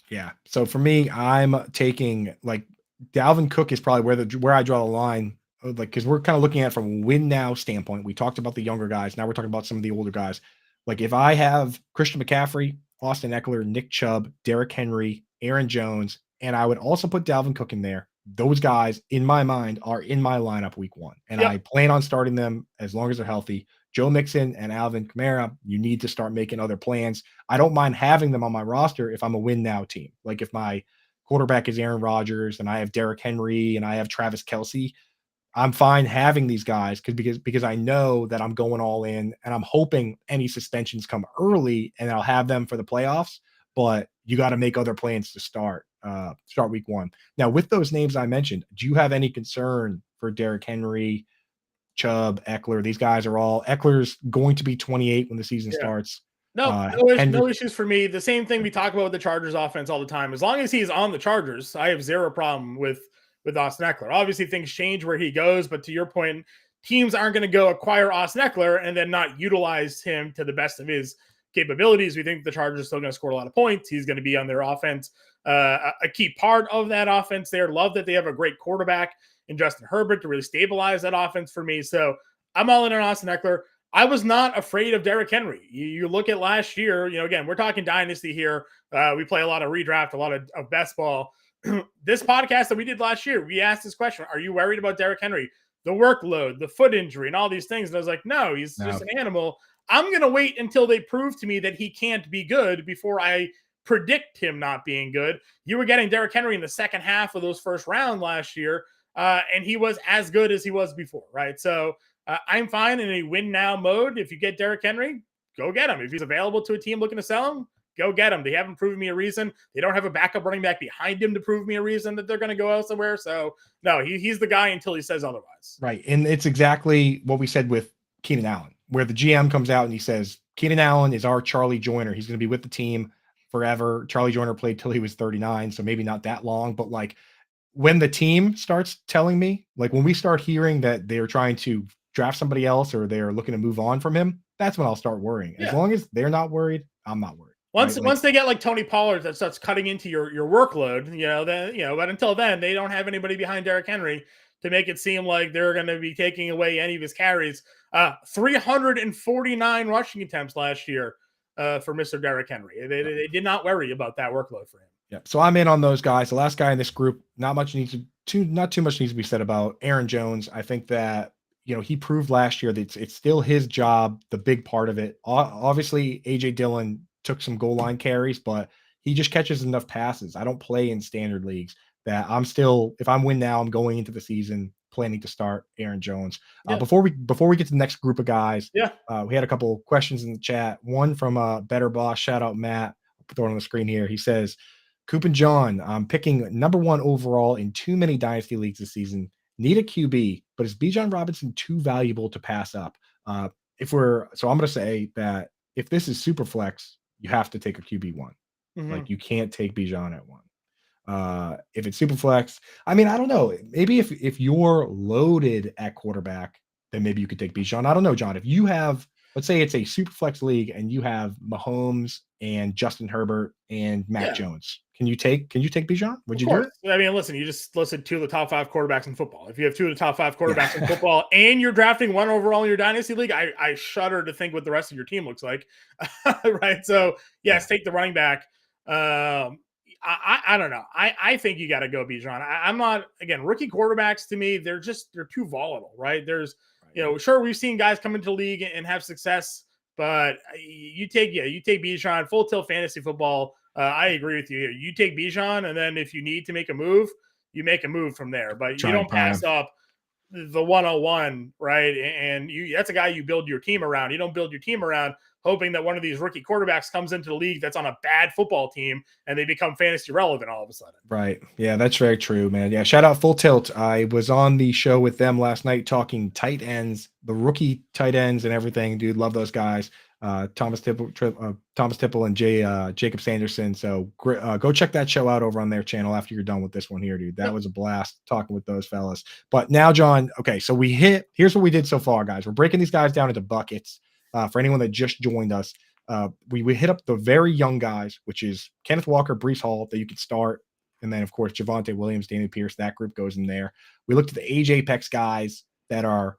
Yeah. So for me, I'm taking like Dalvin Cook is probably where I draw the line. Like because we're kind of looking at it from a win now standpoint. We talked about the younger guys. Now we're talking about some of the older guys. Like if I have Christian McCaffrey, Austin Eckler, Nick Chubb, Derrick Henry, Aaron Jones, and I would also put Dalvin Cook in there. Those guys in my mind are in my lineup week 1. And Yep. I plan on starting them as long as they're healthy. Joe Mixon and Alvin Kamara, you need to start making other plans. I don't mind having them on my roster if I'm a win now team. Like if my quarterback is Aaron Rodgers and I have Derrick Henry and I have Travis Kelsey, I'm fine having these guys because I know that I'm going all in and I'm hoping any suspensions come early and I'll have them for the playoffs. But you got to make other plans to start week 1. Now, with those names I mentioned, do you have any concern for Derrick Henry, Chubb, Eckler? These guys are all Eckler's going to be 28 when the season Yeah. starts. No, Henry, no issues for me. The same thing we talk about with the Chargers offense all the time. As long as he's on the Chargers, I have zero problem with Austin Eckler. Obviously, things change where he goes, but to your point, teams aren't going to go acquire Austin Eckler and then not utilize him to the best of his capabilities. We think the Chargers are still going to score a lot of points. He's going to be on their offense, a key part of that offense there. Love that they have a great quarterback in Justin Herbert to really stabilize that offense for me. So I'm all in on Austin Eckler. I was not afraid of Derrick Henry. You look at last year, again, we're talking Dynasty here. We play a lot of redraft, a lot of best ball. This podcast that we did last year, we asked this question: are you worried about Derrick Henry? The workload, the foot injury, and all these things. And I was like, no, he's just an animal. I'm going to wait until they prove to me that he can't be good before I predict him not being good. You were getting Derrick Henry in the second half of those first round last year, and he was as good as he was before, right? So I'm fine in a win now mode. If you get Derrick Henry, go get him. If he's available to a team looking to sell him, go get him. They haven't proven me a reason. They don't have a backup running back behind him to prove me a reason that they're going to go elsewhere. So no, he's the guy until he says otherwise. Right. And it's exactly what we said with Keenan Allen, where the GM comes out and he says, Keenan Allen is our Charlie Joyner. He's going to be with the team forever. Charlie Joyner played till he was 39, so maybe not that long, but like when the team starts telling me, like when we start hearing that they're trying to draft somebody else or they're looking to move on from him, that's when I'll start worrying. As Yeah. long as they're not worried, I'm not worried. Once Right? once they get like Tony Pollard that starts cutting into your workload, but until then, they don't have anybody behind Derrick Henry to make it seem like they're going to be taking away any of his carries. 349 rushing attempts last year for Mr. Derrick Henry. They did not worry about that workload for him. Yeah. So I'm in on those guys. The last guy in this group, not too much needs to be said about Aaron Jones. I think that he proved last year that it's still his job, the big part of it. Obviously, AJ Dillon took some goal line carries, but he just catches enough passes. I don't play in standard leagues that if I'm win now, I'm going into the season planning to start Aaron Jones. Yeah. Before we get to the next group of guys, Yeah. we had a couple questions in the chat. One from Better Boss. Shout out Matt. I'll throw it on the screen here. He says, Coop and John, I'm picking number 1 overall in too many dynasty leagues this season. Need a QB, but is Bijan Robinson too valuable to pass up? So I'm going to say that if this is super flex, you have to take a QB 1. Mm-hmm. Like you can't take Bijan at 1. If it's super flex, I mean, I don't know. Maybe if you're loaded at quarterback, then maybe you could take Bijan. I don't know, John. If you have, let's say it's a super flex league and you have Mahomes and Justin Herbert and Mac Jones. Can you take Bijan? Would you do it? I mean, listen, you just listed 2 of the top 5 quarterbacks in football. If you have 2 of the top 5 quarterbacks in football and you're drafting 1 overall in your dynasty league, I shudder to think what the rest of your team looks like. Right. So yes, take the running back. I don't know. I think you got to go Bijan. I'm not, again, rookie quarterbacks to me, they're too volatile, right? Sure, we've seen guys come into the league and have success, but you take Bijan, full tilt fantasy football. I agree with you. You take Bijan, and then if you need to make a move, you make a move from there. But you don't pass up the 101, right? And that's a guy you build your team around. You don't build your team around hoping that one of these rookie quarterbacks comes into the league that's on a bad football team and they become fantasy relevant all of a sudden. Right. Yeah, that's very true, man. Yeah, shout out Full Tilt. I was on the show with them last night talking tight ends, the rookie tight ends and everything. Dude, love those guys. Thomas Tipple and Jacob Sanderson. So go check that show out over on their channel after you're done with this one here, dude. That was a blast talking with those fellas. But now, John, okay, so here's what we did so far, guys. We're breaking these guys down into buckets. For anyone that just joined us, we hit up the very young guys, which is Kenneth Walker, Breece Hall, that you could start. And then, of course, Javonte Williams, Damian Pierce, that group goes in there. We looked at the age apex guys that are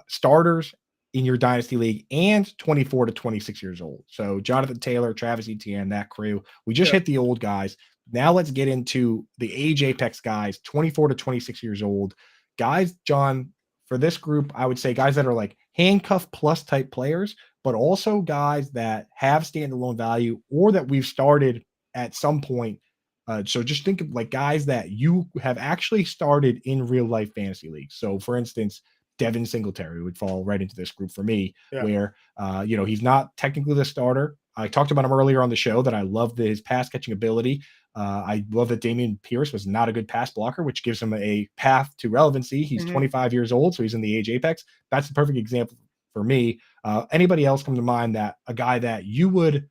starters in your dynasty league and 24 to 26 years old. So Jonathan Taylor, Travis Etienne, that crew. We just hit the old guys. Now let's get into the age apex guys, 24 to 26 years old. Guys, John, for this group, I would say guys that are like handcuff plus type players, but also guys that have standalone value or that we've started at some point. So just think of like guys that you have actually started in real life fantasy leagues. So for instance, Devin Singletary would fall right into this group for me, where, he's not technically the starter. I talked about him earlier on the show that I love his pass catching ability. I love that Damian Pierce was not a good pass blocker, which gives him a path to relevancy. He's 25 years old, so he's in the age apex. That's the perfect example for me. Anybody else come to mind that a guy that you would,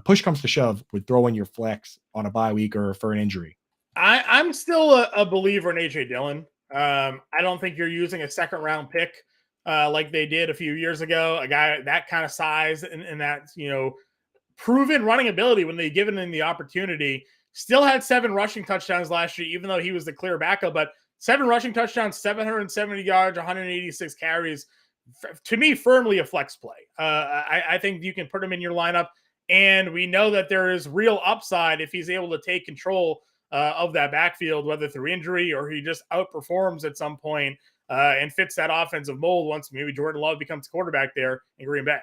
push comes to shove, would throw in your flex on a bye week or for an injury? I'm still a believer in AJ Dillon. I don't think you're using a 2nd round pick like they did a few years ago. A guy that kind of size and that, proven running ability when they given him the opportunity. Still had 7 rushing touchdowns last year, even though he was the clear backup. But 7 rushing touchdowns, 770 yards, 186 carries. To me, firmly a flex play. I think you can put him in your lineup. And we know that there is real upside if he's able to take control of that backfield, whether through injury or he just outperforms at some point and fits that offensive mold once maybe Jordan Love becomes quarterback there in Green Bay.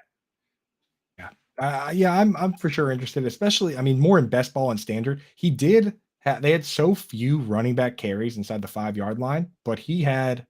I'm for sure interested, especially, I mean, more in best ball and standard. They had so few running back carries inside the 5-yard line, but he had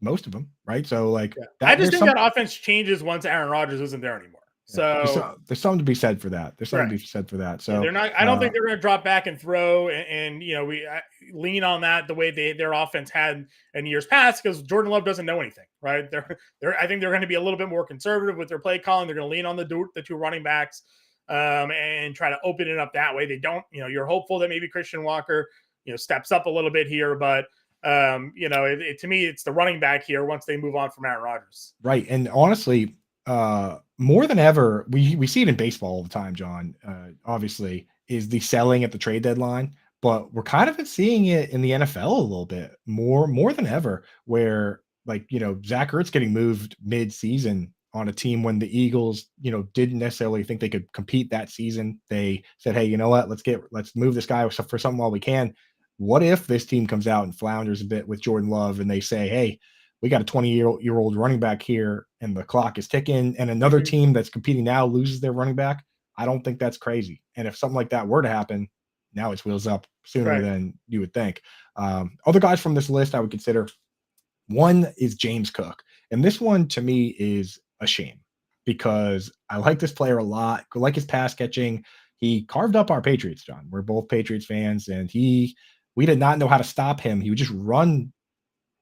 most of them, right? So like, I just think that offense changes once Aaron Rodgers isn't there anymore. Yeah. There's, So there's something to be said for that. There's something right. to be said for that. Yeah, So they're not. I don't think they're going to drop back and throw, and we lean on that the way their offense had in years past because Jordan Love doesn't know anything, right? I think they're going to be a little bit more conservative with their play calling. They're going to lean on the two running backs, and try to open it up that way. They don't, you're hopeful that maybe Christian Walker, steps up a little bit here, but to me, it's the running back here once they move on from Aaron Rodgers. right. And honestly, more than ever, we see it in baseball all the time, John. Obviously, is the selling at the trade deadline, but we're kind of seeing it in the NFL a little bit more than ever, where Zach Ertz getting moved mid-season on a team when the Eagles, didn't necessarily think they could compete that season. They said, "Hey, you know what? Let's move this guy for something while we can." What if this team comes out and flounders a bit with Jordan Love, and they say, "Hey, we got a 20-year-old running back here and the clock is ticking," and another Mhm. team that's competing now loses their running back? I don't think that's crazy. And if something like that were to happen, now it's wheels up sooner Right. than you would think. Other guys from this list I would consider, one is James Cook. And this one to me is a shame because I like this player a lot. I like his pass catching. He carved up our Patriots, John. We're both Patriots fans, and we did not know how to stop him. He would just run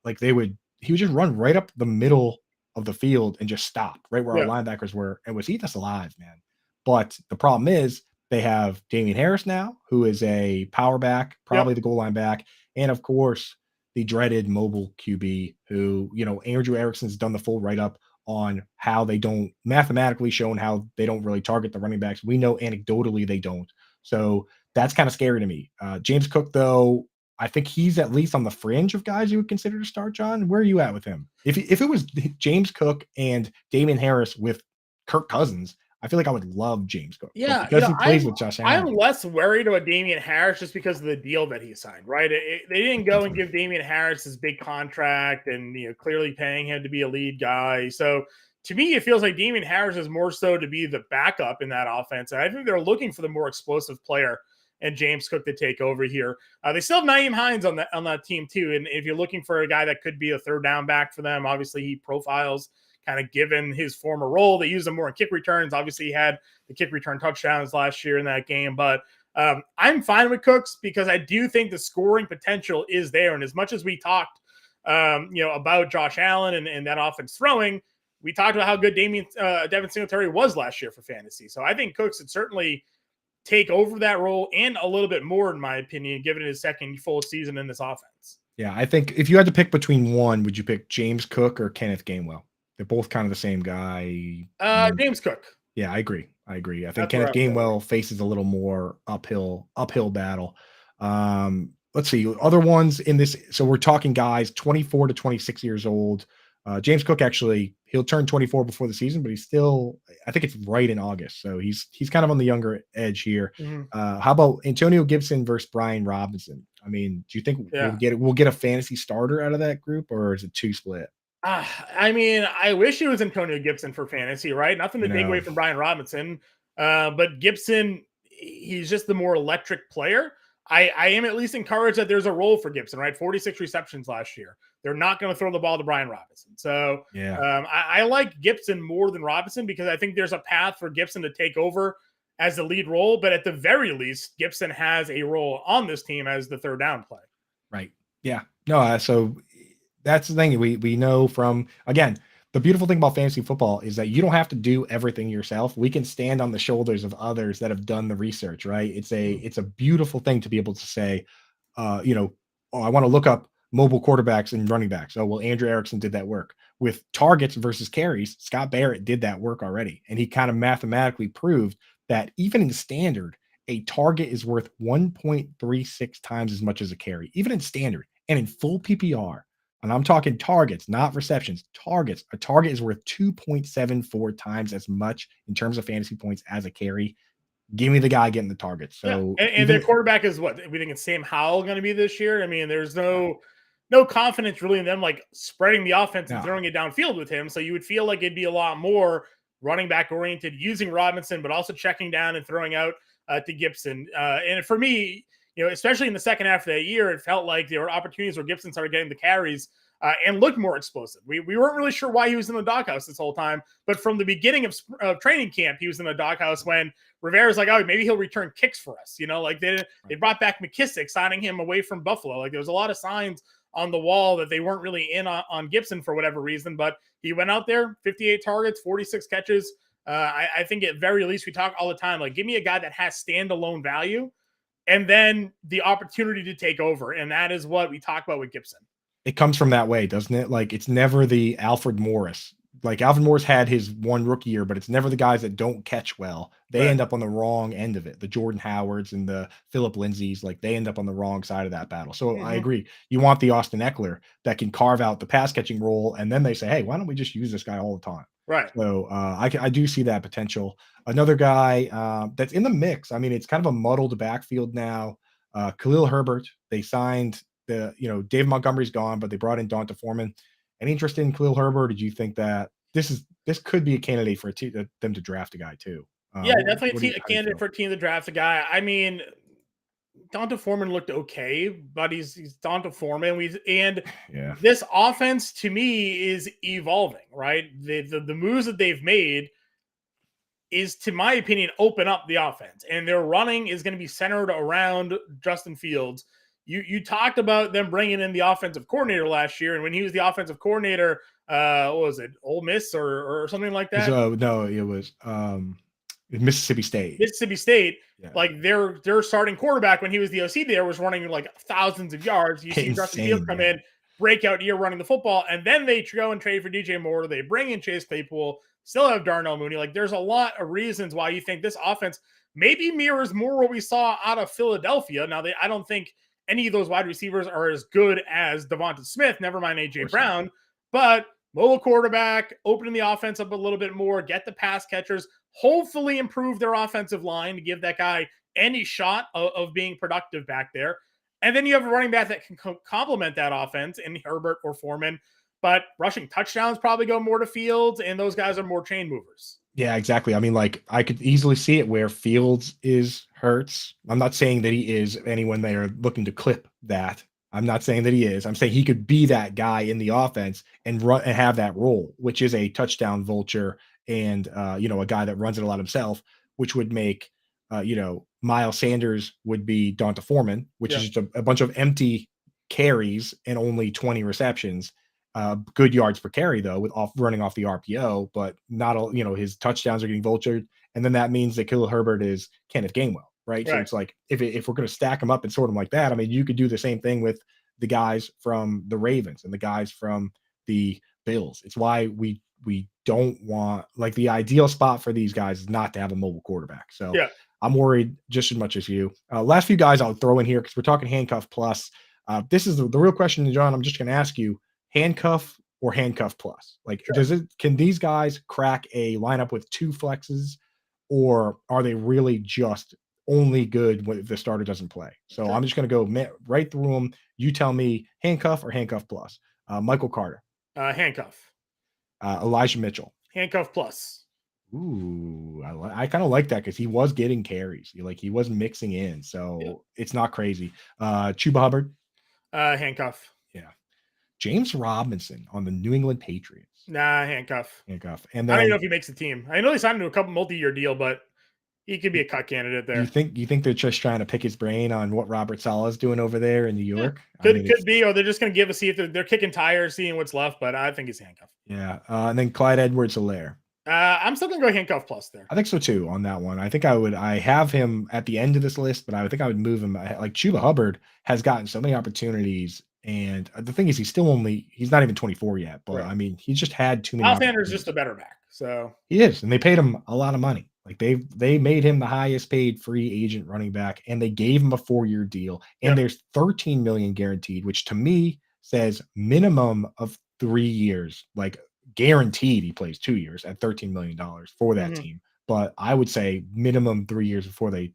like he would just run right up the middle of the field and just stop right where our Yeah. linebackers were and was eating us alive, man. But the problem is they have Damian Harris now, who is a power back, Yep. probably the goal line back, and of course the dreaded mobile QB, who Andrew Erickson's done the full write up on how they don't mathematically shown how they don't really target the running backs. We know anecdotally they don't. So that's kind of scary to me. James Cook, though, I think he's at least on the fringe of guys you would consider to start, John. Where are you at with him? If it was James Cook and Damian Harris with Kirk Cousins, I feel like I would love James Cook. But Yeah, because he plays with Josh I'm Allen, less worried about Damian Harris just because of the deal that he signed, right? They didn't go and give Damian Harris his big contract and clearly paying him to be a lead guy. So to me, it feels like Damian Harris is more so to be the backup in that offense. And I think they're looking for the more explosive player and James Cook to take over here. They still have Naeem Hines on that team too. And if you're looking for a guy that could be a third down back for them, obviously he profiles kind of given his former role. They use him more in kick returns. Obviously, he had the kick return touchdowns last year in that game. But I'm fine with Cooks because I do think the scoring potential is there. And as much as we talked, about Josh Allen and that offense throwing, we talked about how good Devin Singletary was last year for fantasy. So I think Cooks would certainly take over that role and a little bit more, in my opinion, given his second full season in this offense. yeah, I think if you had to pick between one, would you pick James Cook or Kenneth Gainwell? They're both kind of the same guy. James Cook. Yeah, I agree. I agree. I think That's where Kenneth I'm going. Gainwell faces a little more uphill battle. Let's see other ones in this. So we're talking guys 24 to 26 years old. James Cook actually he'll turn 24 before the season, but he's still I think it's right in August, so he's kind of on the younger edge here. Mhm. How about Antonio Gibson versus Brian Robinson? I mean, do you think Yeah. we'll get a fantasy starter out of that group, or is it two split? I mean, I wish it was Antonio Gibson for fantasy, right? Nothing I to take away know. from Brian Robinson, but Gibson, he's just the more electric player. I am at least encouraged that there's a role for Gibson, right? 46 receptions last year. They're not going to throw the ball to Brian Robinson. So Yeah. I like Gibson more than Robinson because I think there's a path for Gibson to take over as the lead role. But at the very least, Gibson has a role on this team as the third down play. Right. Yeah. No, so that's the thing we know from again, the beautiful thing about fantasy football is that you don't have to do everything yourself. We can stand on the shoulders of others that have done the research, right? It's a beautiful thing to be able to say, oh, I want to look up mobile quarterbacks and running backs. Oh, well, Andrew Erickson did that work. With targets versus carries, Scott Barrett did that work already. And he kind of mathematically proved that even in standard, a target is worth 1.36 times as much as a carry, even in standard and in full PPR. And I'm talking targets, not receptions, targets. A target is worth 2.74 times as much in terms of fantasy points as a carry. Give me the guy getting the targets. Yeah, So and their even quarterback is what we think it's Sam Howell going to be this year. I mean, there's no confidence really in them like spreading the offense and no, throwing it downfield with him. So you would feel like it'd be a lot more running back oriented, using Robinson, but also checking down and throwing out to Gibson. And for me, especially in the second half of that year, it felt like there were opportunities where Gibson started getting the carries. and looked more explosive. We weren't really sure why he was in the doghouse this whole time, but from the beginning of training camp, he was in the doghouse when Rivera's like, oh, maybe he'll return kicks for us. Like they brought back McKissick, signing him away from Buffalo. Like there was a lot of signs on the wall that they weren't really in on Gibson for whatever reason, but he went out there, 58 targets, 46 catches. I think at very least we talk all the time, like give me a guy that has standalone value and then the opportunity to take over. And that is what we talk about with Gibson. It comes from that way, doesn't it? Like it's never the Alfred Morris. Like Alfred Morris had his one rookie year, but it's never the guys that don't catch well. They end up on the wrong end of it. The Jordan Howards and the Philip Lindsays, like they end up on the wrong side of that battle. So I agree. You want the Austin Eckler that can carve out the pass catching role, and then they say, hey, why don't we just use this guy all the time? Right. So I do see that potential. Another guy that's in the mix. I mean, it's kind of a muddled backfield now. Khalil Herbert. They signed Dave Montgomery's gone, but they brought in Donta Foreman. Any interest in Khalil Herbert? Did you think that this could be a candidate for them to draft a guy too? Yeah, definitely a candidate for a team to draft a guy. I mean, Donta Foreman looked okay, but he's Donta Foreman. This offense to me is evolving, right? The moves that they've made is, to my opinion, open up the offense, and their running is going to be centered around Justin Fields. You talked about them bringing in the offensive coordinator last year, and when he was the offensive coordinator, what was it, Ole Miss or something like that? No, it was Mississippi State. Mississippi State, like their starting quarterback when he was the OC there was running like thousands of yards. You see Justin Fields come in, breakout year running the football, and then they go and trade for DJ Moore. They bring in Chase Claypool, still have Darnell Mooney. Like there's a lot of reasons why you think this offense maybe mirrors more what we saw out of Philadelphia. Now, I don't think any of those wide receivers are as good as Devonta Smith, never mind A.J. Brown, but mobile quarterback, opening the offense up a little bit more, get the pass catchers, hopefully improve their offensive line to give that guy any shot of being productive back there. And then you have a running back that can complement that offense in Herbert or Foreman, but rushing touchdowns probably go more to Fields, and those guys are more chain movers. Yeah, exactly. I mean, like I could easily see it where Fields is Hurts. I'm not saying that he is. Anyone they are looking to clip that. I'm not saying that he is. I'm saying he could be that guy in the offense and run and have that role, which is a touchdown vulture and a guy that runs it a lot himself, which would make Miles Sanders would be Donta Foreman, which is just a bunch of empty carries and only 20 receptions. Good yards per carry though, with running off the RPO, but not all, his touchdowns are getting vultured. And then that means that Khalil Herbert is Kenneth Gainwell, right? So it's like, if we're going to stack them up and sort them like that, I mean, you could do the same thing with the guys from the Ravens and the guys from the Bills. It's why we don't want, like, the ideal spot for these guys is not to have a mobile quarterback. So I'm worried just as much as you. Last few guys I'll throw in here because we're talking handcuff plus. This is the real question, John. I'm just going to ask you: handcuff or handcuff plus? Like, can these guys crack a lineup with two flexes, or are they really just only good when the starter doesn't play? So I'm just going to go right through them. You tell me handcuff or handcuff plus. Michael Carter. Handcuff. Elijah Mitchell. Handcuff plus. Ooh, I kind of like that because he was getting carries. He was mixing in. So it's not crazy. Chuba Hubbard. Handcuff. Yeah. James Robinson on the New England Patriots. Nah, handcuff. Handcuff. And then, I don't even know if he makes the team. I know he signed to a couple multi-year deal, but he could be a cut candidate there. You think they're just trying to pick his brain on what Robert Saleh's doing over there in New York? Could be, or they're just going to see if they're kicking tires, seeing what's left. But I think he's handcuff. Yeah. And then Clyde Edwards-Helaire. I'm still going to go handcuff plus there. I think so too on that one. I think I have him at the end of this list, but I think I would move him. Like Chuba Hubbard has gotten so many opportunities. And the thing is, he's not even 24 yet. But I mean, he's just had too many. Miles Sanders is just a better back. So he is. And they paid him a lot of money. Like they made him the highest paid free agent running back, and they gave him a 4-year deal. And there's 13 million guaranteed, which to me says minimum of 3 years, like guaranteed he plays 2 years at $13 million for that team. But I would say minimum 3 years before they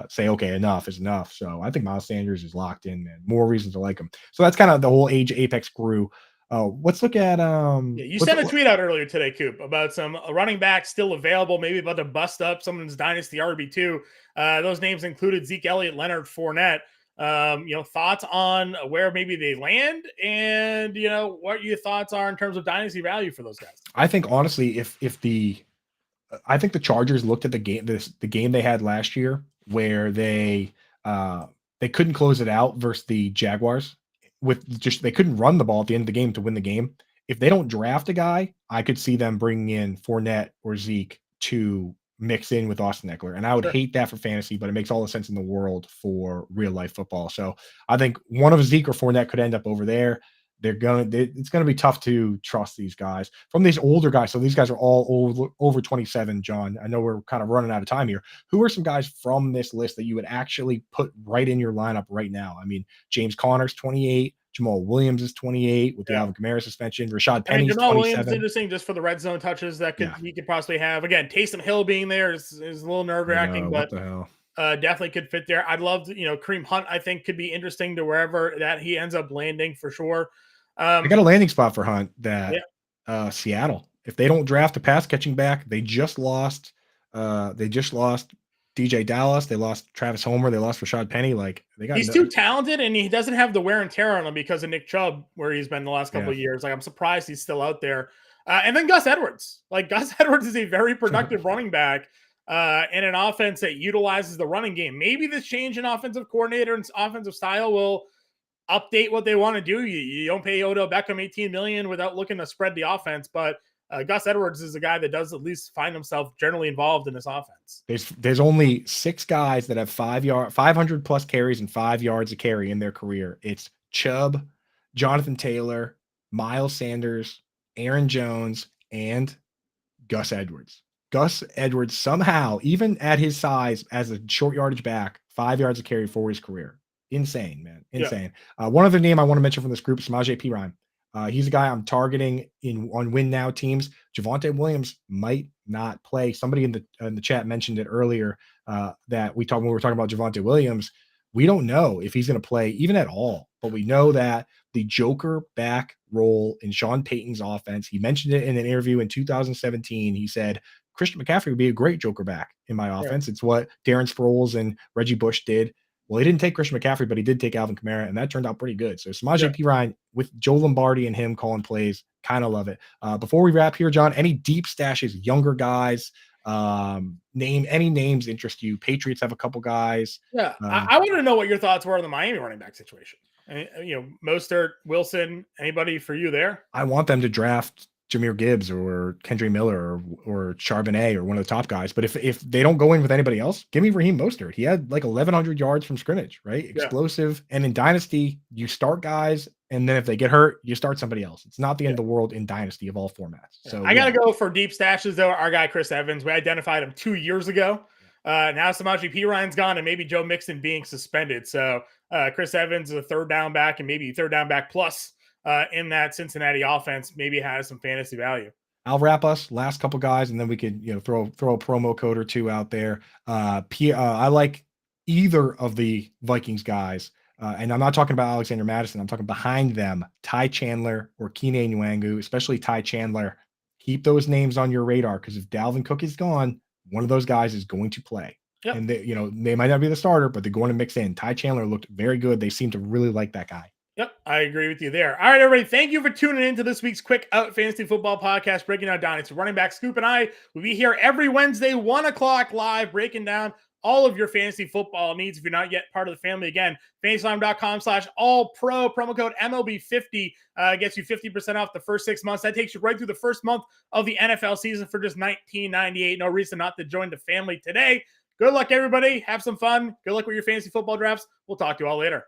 say, okay, enough is enough. So I think Miles Sanders is locked in, and more reasons to like him. So that's kind of the whole Age Apex crew. Let's look at you sent a tweet out earlier today, Coop, about some running backs still available, maybe about to bust up someone's Dynasty RB2. Those names included Zeke Elliott, Leonard Fournette. Thoughts on where maybe they land, and what your thoughts are in terms of dynasty value for those guys. I think honestly, I think the Chargers looked at the game they had last year where they couldn't close it out versus the Jaguars with just they couldn't run the ball at the end of the game to win the game. If they don't draft a guy, I could see them bringing in Fournette or Zeke to mix in with Austin Eckler, and I would Sure. hate that for fantasy, but it makes all the sense in the world for real life football. So I think one of Zeke or Fournette could end up over there. It's gonna be tough to trust these guys from these older guys. So these guys are all over 27. John, I know we're kind of running out of time here. Who are some guys from this list that you would actually put right in your lineup right now? I mean, James Conner's 28. Jamal Williams is 28 with the Yeah. Alvin Kamara suspension. Rashad I mean, Penny's Jamal Williams is 27. interesting just for the red zone touches that Yeah, he could possibly have. Again, Taysom Hill being there is a little nerve I wracking, know. What but the hell? definitely could fit there. I'd love to, Kareem Hunt, I think could be interesting to wherever that he ends up landing for sure. I got a landing spot for Hunt that Yeah. Seattle. If they don't draft a pass catching back, they just lost DJ Dallas, they lost Travis Homer, they lost Rashad Penny. Like they got He's too talented, and he doesn't have the wear and tear on him because of Nick Chubb, where he's been the last couple of years. Like, I'm surprised he's still out there. And then Gus Edwards. Like, Gus Edwards is a very productive running back in an offense that utilizes the running game. Maybe this change in offensive coordinator and offensive style will update what they want to do. You don't pay Odell Beckham $18 million without looking to spread the offense, but Gus Edwards is a guy that does at least find himself generally involved in this offense. There's only 6 guys that have 500 plus carries and 5 yards a carry in their career. It's Chubb, Jonathan Taylor, Miles Sanders, Aaron Jones, and Gus Edwards. Gus Edwards somehow, even at his size as a short yardage back, 5 yards a carry for his career. Insane, man. Insane. Yeah. One other name I want to mention from this group is Samaje Perine. He's a guy I'm targeting on win now teams. Javonte Williams might not play. Somebody in the chat mentioned it earlier that when we were talking about Javonte Williams. We don't know if he's going to play even at all, but we know that the Joker back role in Sean Payton's offense. He mentioned it in an interview in 2017. He said Christian McCaffrey would be a great Joker back in my offense. Yeah. It's what Darren Sproles and Reggie Bush did. Well, he didn't take Christian McCaffrey, but he did take Alvin Kamara, and that turned out pretty good. So Samaje Perine with Joe Lombardi and him calling plays, kind of love it. Before we wrap here, John, any deep stashes, younger guys, name any names interest you? Patriots have a couple guys. Yeah, I want to know what your thoughts were on the Miami running back situation. Mostert, Wilson, anybody for you there? I want them to draft Jahmyr Gibbs or Kendre Miller or Charbonnet or one of the top guys. But if they don't go in with anybody else, give me Raheem Mostert. He had like 1,100 yards from scrimmage, right? Explosive. And in Dynasty, you start guys, and then if they get hurt, you start somebody else. It's not the end of the world in Dynasty of all formats. So I got to go for deep stashes, though. Our guy, Chris Evans, we identified him 2 years ago. Now Samaje Perine's gone, and maybe Joe Mixon being suspended. So Chris Evans is a third down back and maybe third down back plus in that Cincinnati offense, maybe has some fantasy value. I'll wrap us last couple guys, and then we could throw a promo code or two out there. I like either of the Vikings guys, and I'm not talking about Alexander Madison. I'm talking behind them, Ty Chandler or Kene Nwangwu, especially Ty Chandler. Keep those names on your radar because if Dalvin Cook is gone, one of those guys is going to play. Yep. And they might not be the starter, but they're going to mix in. Ty Chandler looked very good. They seem to really like that guy. Yep, I agree with you there. All right, everybody, thank you for tuning in to this week's Quick Out Fantasy Football Podcast, breaking down Dynasty. Running back Scoop and I will be here every Wednesday, 1 o'clock live, breaking down all of your fantasy football needs. If you're not yet part of the family, again, fantasyline.com/all-pro, promo code MLB50 gets you 50% off the first 6 months. That takes you right through the first month of the NFL season for just $19.98. No reason not to join the family today. Good luck, everybody. Have some fun. Good luck with your fantasy football drafts. We'll talk to you all later.